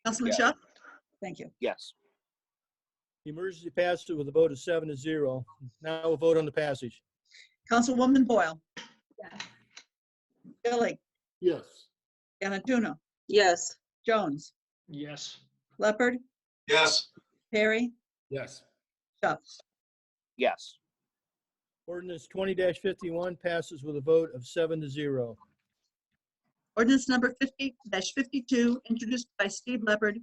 Councilman Yes. Shuff? Thank you. Yes. The emergency passes with a vote of 7-0. Now we'll vote on the passage. Councilwoman Boyle. Yes. Gilly. Yes. Janna-No. Yes. Jones. Yes. Leopard. Yes. Perry. Yes. Shuff. Yes. Ordinance 20-51 passes with a vote of 7-0. Ordinance number 50-52, introduced by Steve Leopard.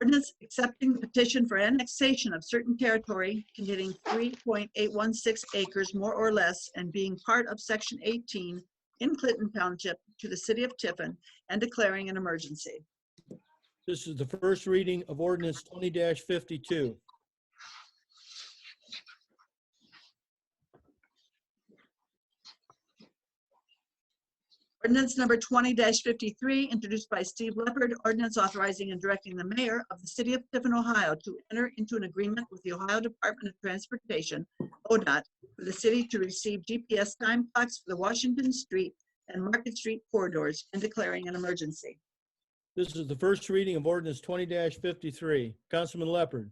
Ordinance accepting the petition for annexation of certain territory containing 3.816 acres more or less and being part of Section 18 in Clinton Township to the city of Tiffin and declaring an emergency. This is the first reading of ordinance 20-52. Ordinance number 20-53, introduced by Steve Leopard, ordinance authorizing and directing the mayor of the city of Tiffin, Ohio, to enter into an agreement with the Ohio Department of Transportation, ODOT, for the city to receive GPS time clocks for the Washington Street and Market Street corridors and declaring an emergency. This is the first reading of ordinance 20-53. Councilman Leopard.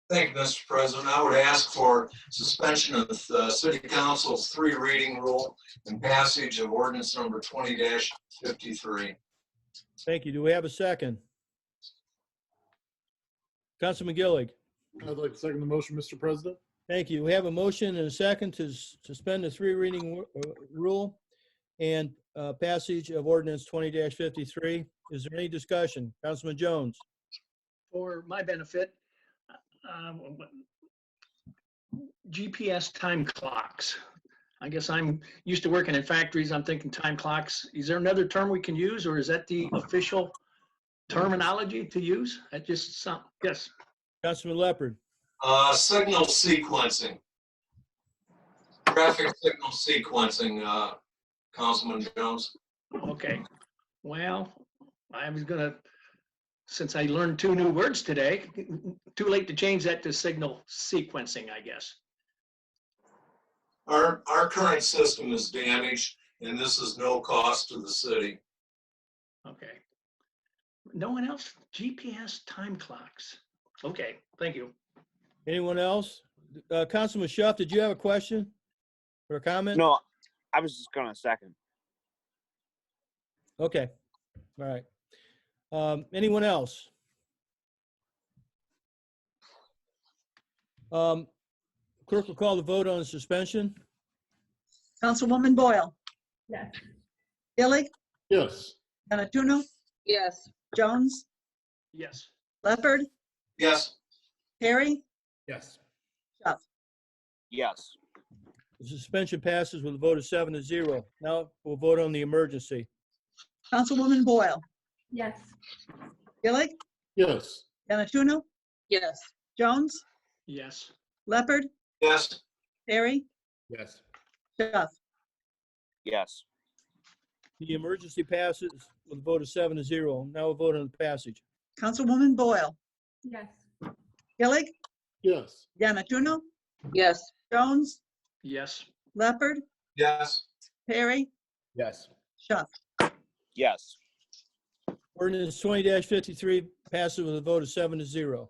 Thank you, Mr. President. I would ask for suspension of the City Council's 3 reading rule and passage of ordinance number 20-53. Thank you. Do we have a second? Councilman Gillig. I'd like to second the motion, Mr. President. Thank you. We have a motion and a second to suspend the 3 reading rule and passage of ordinance 20-53. Is there any discussion? Councilman Jones. For my benefit, GPS time clocks. I guess I'm used to working in factories. I'm thinking time clocks. Is there another term we can use, or is that the official terminology to use? That just sound, yes. Councilman Leopard. Signal sequencing. Traffic signal sequencing, Councilman Jones. Okay. Well, I was gonna since I learned 2 new words today, too late to change that to signal sequencing, I guess. Our current system is damaged, and this is no cost to the city. Okay. No one else? GPS time clocks. Okay, thank you. Anyone else? Councilman Schuff, did you have a question or a comment? No, I was just gonna second. Okay, all right. Anyone else? Clerk will call the vote on the suspension. Councilwoman Boyle, Yes. Gilly, Yes. Janna-No, Yes. Jones, Yes. Leopard, Yes. Perry, Yes. Shuff. Yes. The suspension passes with a vote of 7-0. Now we'll vote on the emergency. Councilwoman Boyle, Yes. Gilly, Yes. Janna-No, Yes. Jones, Yes. Leopard, Yes. Perry, Yes. Shuff. Yes. The emergency passes with a vote of 7-0. Now we'll vote on the passage. Councilwoman Boyle, Yes. Gilly, Yes. Janna-No, Yes. Jones, Yes. Leopard, Yes. Perry, Yes. Shuff. Yes. Ordinance 20-53 passes with a vote of 7-0.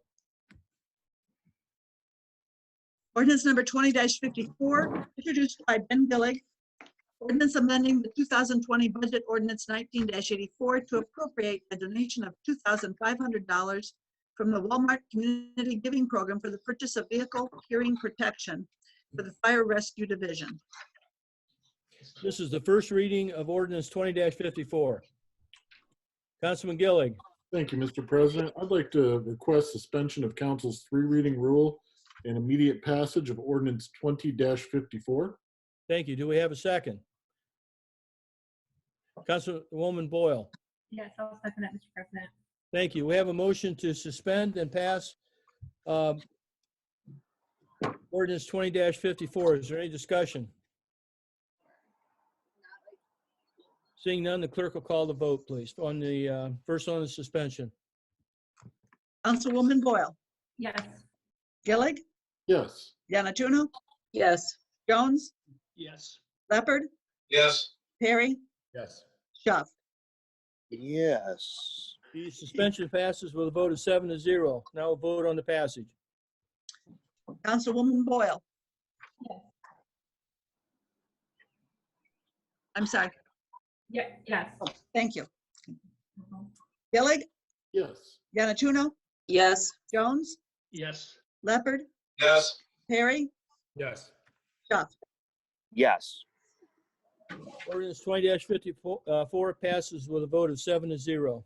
Ordinance number 20-54, introduced by Ben Gillig. Ordinance amending the 2020 budget ordinance 19-84 to appropriate a donation of $2,500 from the Walmart Community Giving Program for the purchase of vehicle hearing protection for the Fire Rescue Division. This is the first reading of ordinance 20-54. Councilman Gillig. Thank you, Mr. President. I'd like to request suspension of council's 3-reading rule and immediate passage of ordinance 20-54. Thank you. Do we have a second? Councilwoman Boyle. Yes, I'll second that, Mr. President. Thank you. We have a motion to suspend and pass ordinance 20-54. Is there any discussion? Seeing none, the clerk will call the vote, please, on the first on the suspension. Councilwoman Boyle, Yes. Gillig, Yes. Janna-No, Yes. Jones, Yes. Leopard, Yes. Perry, Yes. Shuff. Yes. The suspension passes with a vote of 7-0. Now we'll vote on the passage. Councilwoman Boyle. Yes. I'm sorry. Yes. Oh, thank you. Gillig, Yes. Janna-No, Yes. Jones, Yes. Leopard, Yes. Perry, Yes. Shuff. Yes. Ordinance 20-54 passes with a vote of 7-0.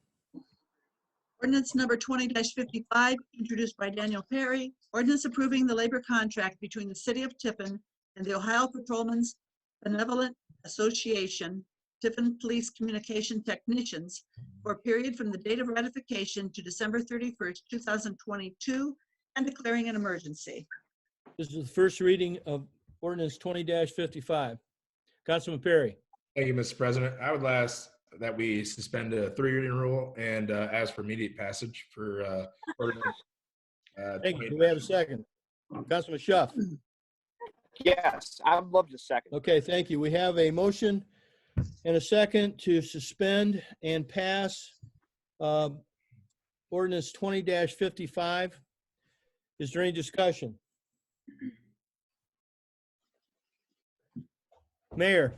Ordinance number 20-55, introduced by Daniel Perry. Ordinance approving the labor contract between the City of Tiffin and the Ohio Patrolmen's Benevolent Association, Tiffin Police Communication Technicians, for a period from the date of ratification to December 31st, 2022, and declaring an emergency. This is the first reading of ordinance 20-55. Councilman Perry. Thank you, Mr. President. I would ask that we suspend the 3-reading rule and ask for immediate passage for ordinance. Thank you. Do we have a second? Councilman Schuff. Yes. I'd love to second. Okay, thank you. We have a motion and a second to suspend and pass ordinance 20-55. Is there any discussion? Mayor.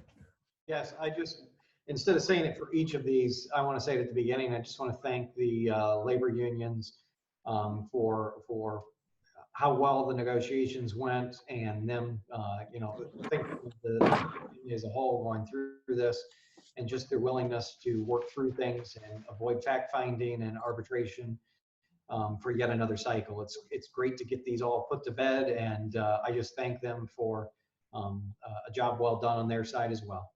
Yes, instead of saying it for each of these, I want to say it at the beginning, I just want to thank the labor unions for how well the negotiations went, and them, I think the as a whole going through this, and just their willingness to work through things and avoid fact finding and arbitration for yet another cycle. It's great to get these all put to bed, and I just thank them for a job well done on their side as well.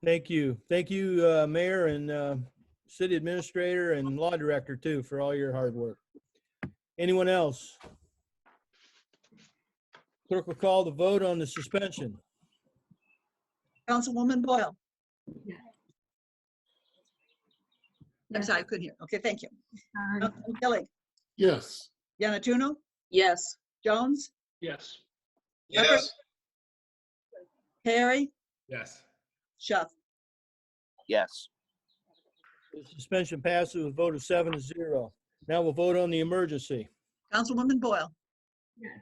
Thank you. Thank you, Mayor and City Administrator and Law Director too, for all your hard work. Anyone else? Clerk will call the vote on the suspension. Councilwoman Boyle. Yes. I'm sorry, I couldn't hear. Okay, thank you. Sorry. Councilman Gilly, Yes. Janna-No, Yes. Jones, Yes. Yes. Perry, Yes. Shuff. Yes. The suspension passes with a vote of 7-0. Now we'll vote on the emergency. Councilwoman Boyle, Yes.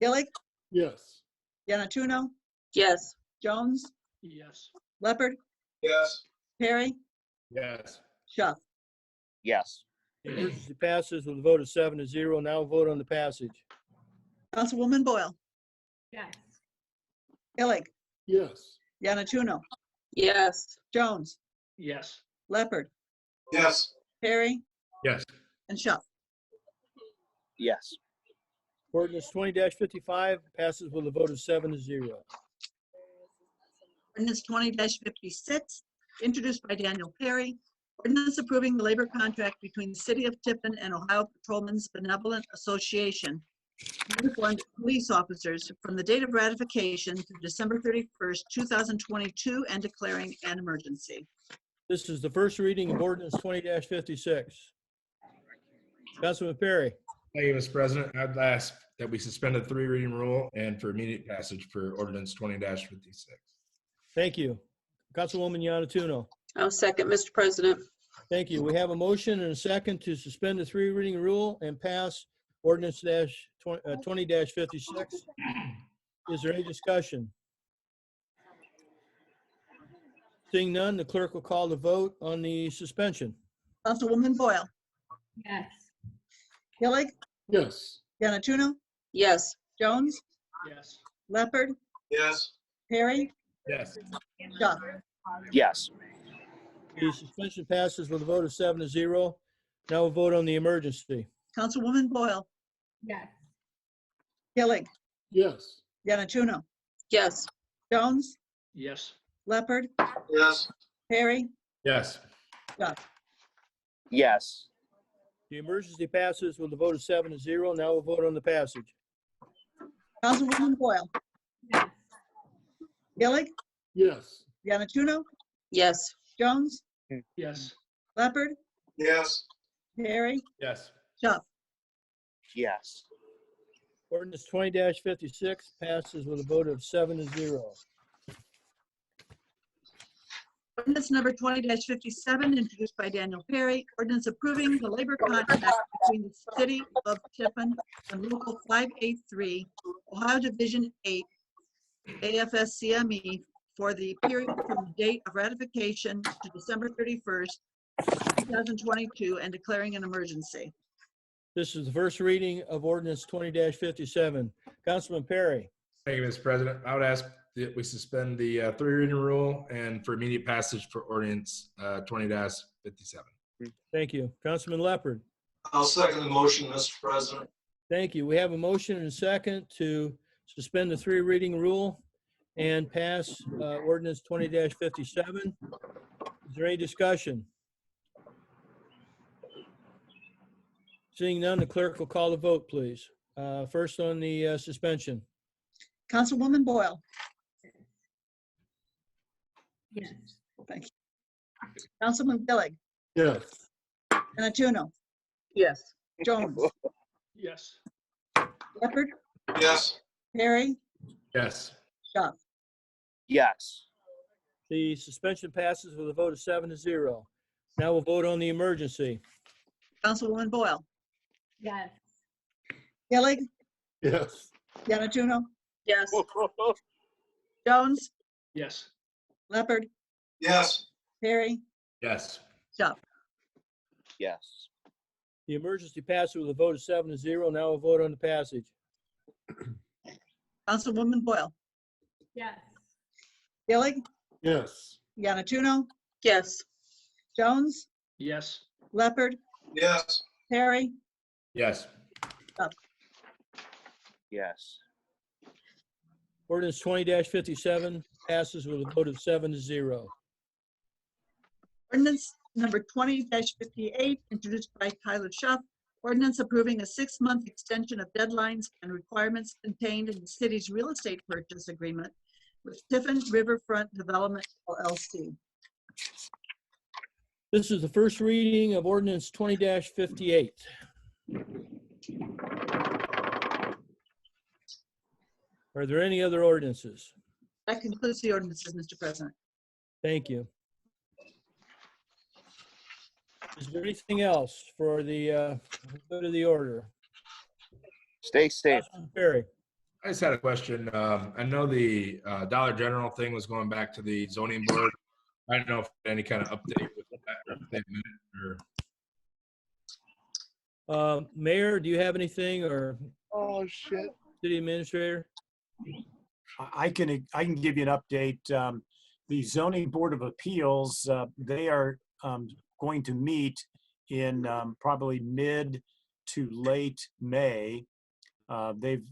Gilly, Yes. Janna-No, Yes. Jones, Yes. Leopard, Yes. Perry, Yes. Shuff. Yes. The emergency passes with a vote of 7-0. Now we'll vote on the passage. Councilwoman Boyle, Yes. Gilly, Yes. Janna-No, Yes. Jones, Yes. Leopard, Yes. Perry, Yes. and Shuff. Yes. Ordinance 20-55 passes with a vote of 7-0. Ordinance 20-56, introduced by Daniel Perry. Ordinance approving the labor contract between the City of Tiffin and Ohio Patrolmen's Benevolent Association, uniformed police officers from the date of ratification to December 31st, 2022, and declaring an emergency. This is the first reading of ordinance 20-56. Councilman Perry. Thank you, Mr. President. I'd ask that we suspend the 3 reading rule and for immediate passage for ordinance 20-56. Thank you. Councilwoman Janna-No. I'll second, Mr. President. Thank you. We have a motion and a second to suspend the 3 reading rule and pass ordinance 20-56. Is there any discussion? Seeing none, the clerk will call the vote on the suspension. Councilwoman Boyle, Yes. Gillig, Yes. Janna-No, Yes. Jones, Yes. Leopard, Yes. Perry, Yes. Shuff. Yes. The suspension passes with a vote of 7-0. Now we'll vote on the emergency. Councilwoman Boyle, Yes. Gillig, Yes. Janna-No, Yes. Jones, Yes. Leopard, Yes. Perry, Yes. Shuff. Yes. The emergency passes with a vote of 7-0. Now we'll vote on the passage. Councilwoman Boyle, Yes. Gillig, Yes. Janna-No, Yes. Jones, Yes. Leopard, Yes. Perry, Yes. Shuff. Yes. Ordinance 20-56 passes with a vote of 7-0. Ordinance number 20-57, introduced by Daniel Perry. Ordinance approving the labor contract between the City of Tiffin and Local 583, Ohio Division 8, AFSCME, for the period from the date of ratification to December 31st, 2022, and declaring an emergency. This is the first reading of ordinance 20-57. Councilman Perry. Thank you, Mr. President. I would ask that we suspend the 3 reading rule and for immediate passage for ordinance 20-57. Thank you. Councilman Leopard. I'll second the motion, Mr. President. Thank you. We have a motion and a second to suspend the 3 reading rule and pass ordinance 20-57. Is there any discussion? Seeing none, the clerk will call the vote, please. First on the suspension. Councilwoman Boyle, Yes. thank you. Councilman Gillig, Yes. Janna-No, Yes. Jones, Yes. Leopard, Yes. Perry, Yes. Shuff. Yes. The suspension passes with a vote of 7-0. Now we'll vote on the emergency. Councilwoman Boyle, Yes. Gillig, Yes. Janna-No, Yes. Jones, Yes. Leopard, Yes. Perry, Yes. Shuff. Yes. The emergency passes with a vote of 7-0. Now we'll vote on the passage. Councilwoman Boyle, Yes. Gillig, Yes. Janna-No, Yes. Jones, Yes. Leopard, Yes. Perry, Yes. Yes. Ordinance 20-57 passes with a vote of 7-0. Ordinance number 20-58, introduced by Tyler Shuff. Ordinance approving a 6-month extension of deadlines and requirements contained in the city's real estate purchase agreement with Tiffin Riverfront Development LLC. This is the first reading of ordinance 20-58. Are there any other ordinances? That concludes the ordinances, Mr. President. Thank you. Is there anything else for the good of the order? Stay safe. Councilman Perry. I just had a question. I know the Dollar General thing was going back to the zoning board. I don't know if any kind of update with that or Mayor, do you have anything, or Oh, shit. city administrator? I can give you an update. The Zoning Board of Appeals, they are going to meet in probably mid to late May. They've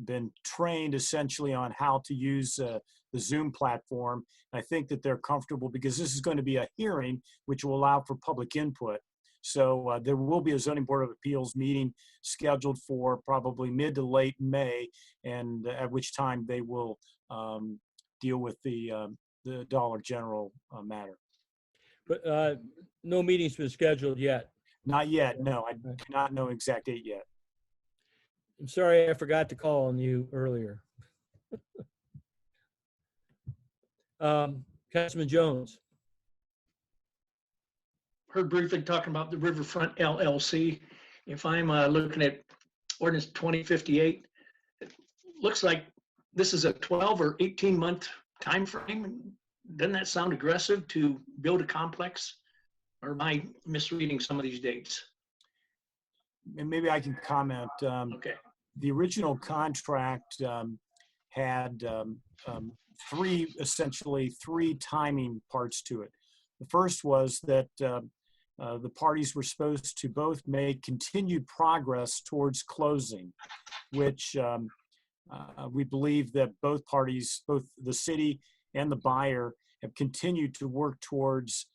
been trained essentially on how to use the Zoom platform. I think that they're comfortable because this is going to be a hearing which will allow for public input. So there will be a Zoning Board of Appeals meeting scheduled for probably mid to late May, and at which time they will deal with the Dollar General matter. But no meeting's been scheduled yet. Not yet, no. I do not know exact date yet. I'm sorry, I forgot to call on you earlier. Councilman Jones. Heard briefly talking about the Riverfront LLC. If I'm looking at ordinance 2058, it looks like this is a 12 or 18 month time frame. Doesn't that sound aggressive to build a complex? Or am I misreading some of these dates? And maybe I can comment. Okay. The original contract had essentially three timing parts to it. The first was that the parties were supposed to both make continued progress towards closing, which we believe that both parties, both the city and the buyer, have continued to work towards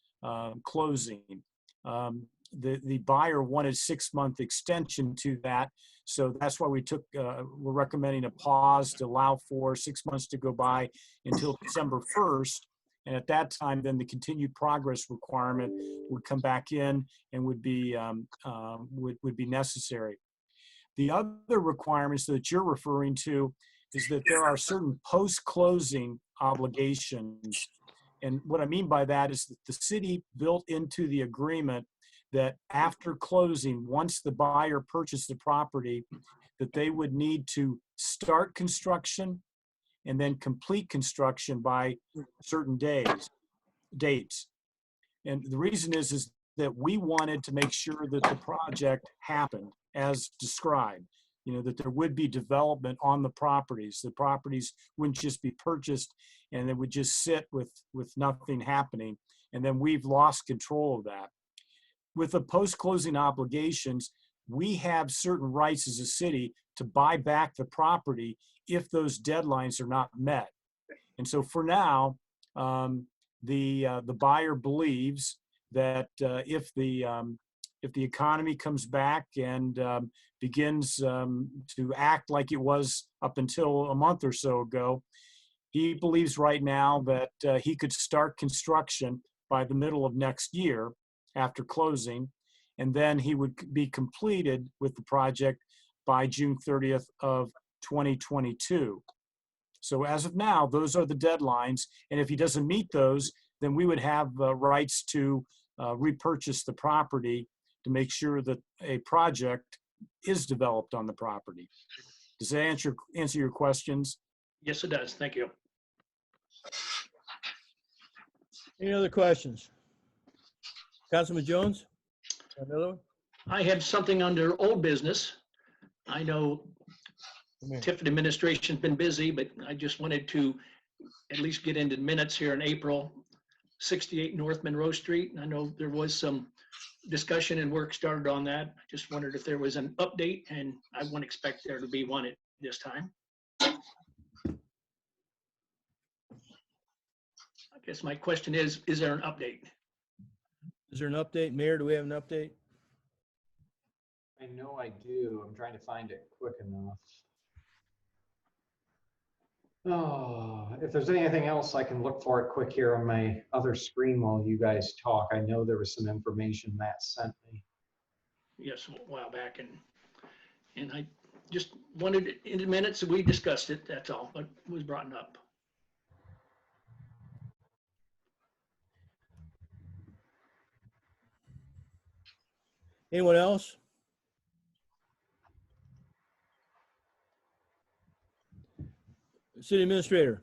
closing. The buyer wanted 6-month extension to that. So that's why we're recommending a pause to allow for 6 months to go by until December 1st. And at that time, then the continued progress requirement would come back in and would be necessary. The other requirements that you're referring to is that there are certain post-closing obligations. And what I mean by that is that the city built into the agreement that after closing, once the buyer purchased the property, that they would need to start construction and then complete construction by certain dates. And the reason is that we wanted to make sure that the project happened as described, that there would be development on the properties. The properties wouldn't just be purchased and they would just sit with nothing happening. And then we've lost control of that. With the post-closing obligations, we have certain rights as a city to buy back the property if those deadlines are not met. And so for now, the buyer believes that if the economy comes back and begins to act like it was up until a month or so ago, he believes right now that he could start construction by the middle of next year after closing, and then he would be completed with the project by June 30th of 2022. So as of now, those are the deadlines. And if he doesn't meet those, then we would have rights to repurchase the property to make sure that a project is developed on the property. Does that answer your questions? Yes, it does. Thank you. Any other questions? Councilman Jones? Another one? I had something under old business. I know Tiffin administration's been busy, but I just wanted to at least get into minutes here in April. 68 North Monroe Street. I know there was some discussion and work started on that. Just wondered if there was an update, and I wouldn't expect there to be one at this time. I guess my question is there an update? Is there an update? Mayor, do we have an update? I know I do. I'm trying to find it quick enough. Oh, if there's anything else, I can look for it quick here on my other screen while you guys talk. I know there was some information Matt sent me. Yes, a while back, and I just wanted it in the minutes, we discussed it, that's all, but it was brought up. Anyone else? City Administrator.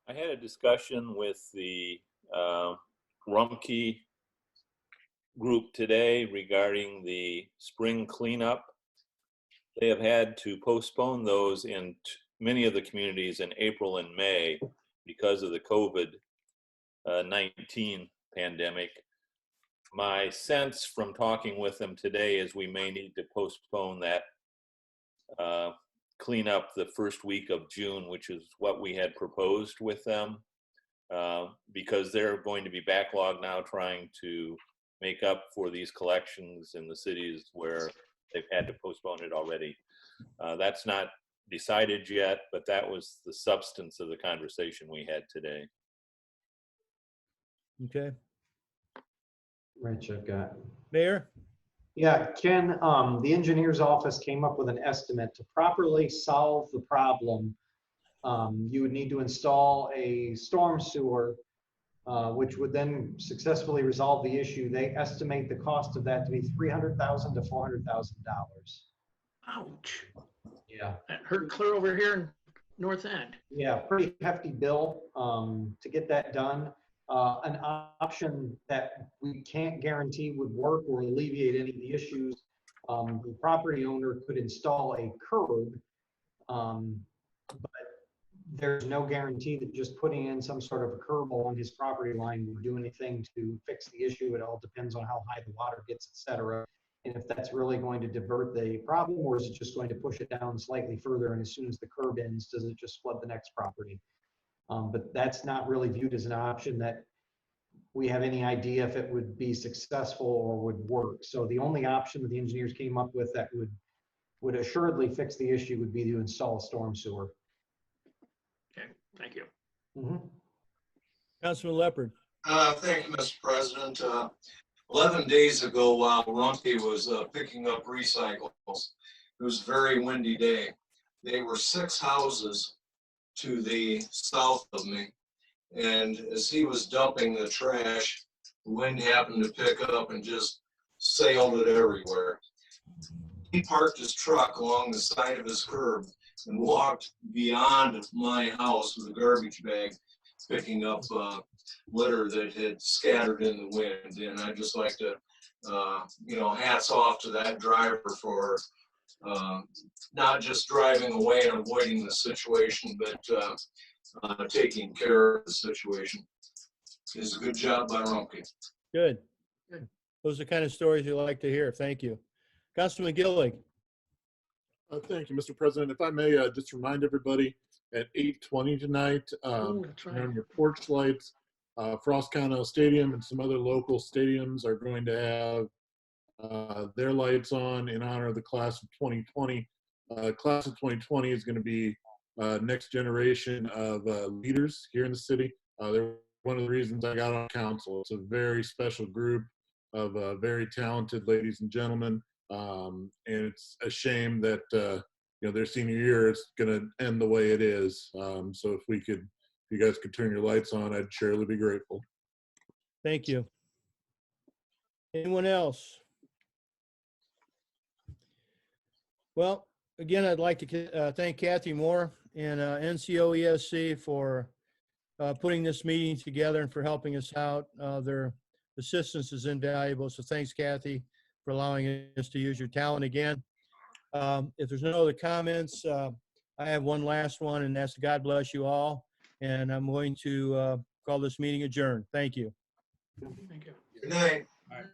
I had a discussion with the Rumpke group today regarding the spring cleanup. They have had to postpone those in many of the communities in April and May because of the COVID-19 pandemic. My sense from talking with them today is we may need to postpone that cleanup the first week of June, which is what we had proposed with them, because they're going to be backlogged now trying to make up for these collections in the cities where they've had to postpone it already. That's not decided yet, but that was the substance of the conversation we had today. Okay. Rich, I've got. Mayor? Yeah, Ken, the engineer's office came up with an estimate to properly solve the problem. You would need to install a storm sewer, which would then successfully resolve the issue. They estimate the cost of that to be $300,000 to $400,000. Ouch. Yeah. That hurt clear over here in North End. Yeah, pretty hefty bill to get that done. An option that we can't guarantee would work or alleviate any of the issues. The property owner could install a curb, but there's no guarantee that just putting in some sort of a curb along his property line would do anything to fix the issue. It all depends on how high the water gets, et cetera. And if that's really going to divert the problem, or is it just going to push it down slightly further? And as soon as the curb ends, does it just flood the next property? But that's not really viewed as an option that we have any idea if it would be successful or would work. So the only option that the engineers came up with that would assuredly fix the issue would be to install a storm sewer. Okay, thank you. Mm-hmm. Councilman Leopard. Thank you, Mr. President. 11 days ago, while Rumpke was picking up recyclables, it was a very windy day. There were 6 houses to the south of me. And as he was dumping the trash, the wind happened to pick up and just sailed it everywhere. He parked his truck along the side of his curb and walked beyond my house with a garbage bag, picking up litter that had scattered in the wind. And I'd just like to, hats off to that driver for not just driving away and avoiding the situation, but taking care of the situation. It's a good job by Rumpke. Good. Good. Those are the kind of stories you like to hear. Thank you. Councilman Gilly. Thank you, Mr. President. If I may just remind everybody at 8:20 tonight, That's right. on your porch lights, Frost County Stadium and some other local stadiums are going to have their lights on in honor of the class of 2020. Class of 2020 is going to be next generation of leaders here in the city. They're one of the reasons I got on council. It's a very special group of very talented ladies and gentlemen. And it's a shame that their senior year is going to end the way it is. So if you guys could turn your lights on, I'd surely be grateful. Thank you. Anyone else? Well, again, I'd like to thank Kathy Moore and NCO ESC for putting this meeting together and for helping us out. Their assistance is invaluable. So thanks, Kathy, for allowing us to use your talent again. If there's no other comments, I have one last one, and that's God bless you all. And I'm going to call this meeting adjourned. Thank you. Thank you. Good night. All right.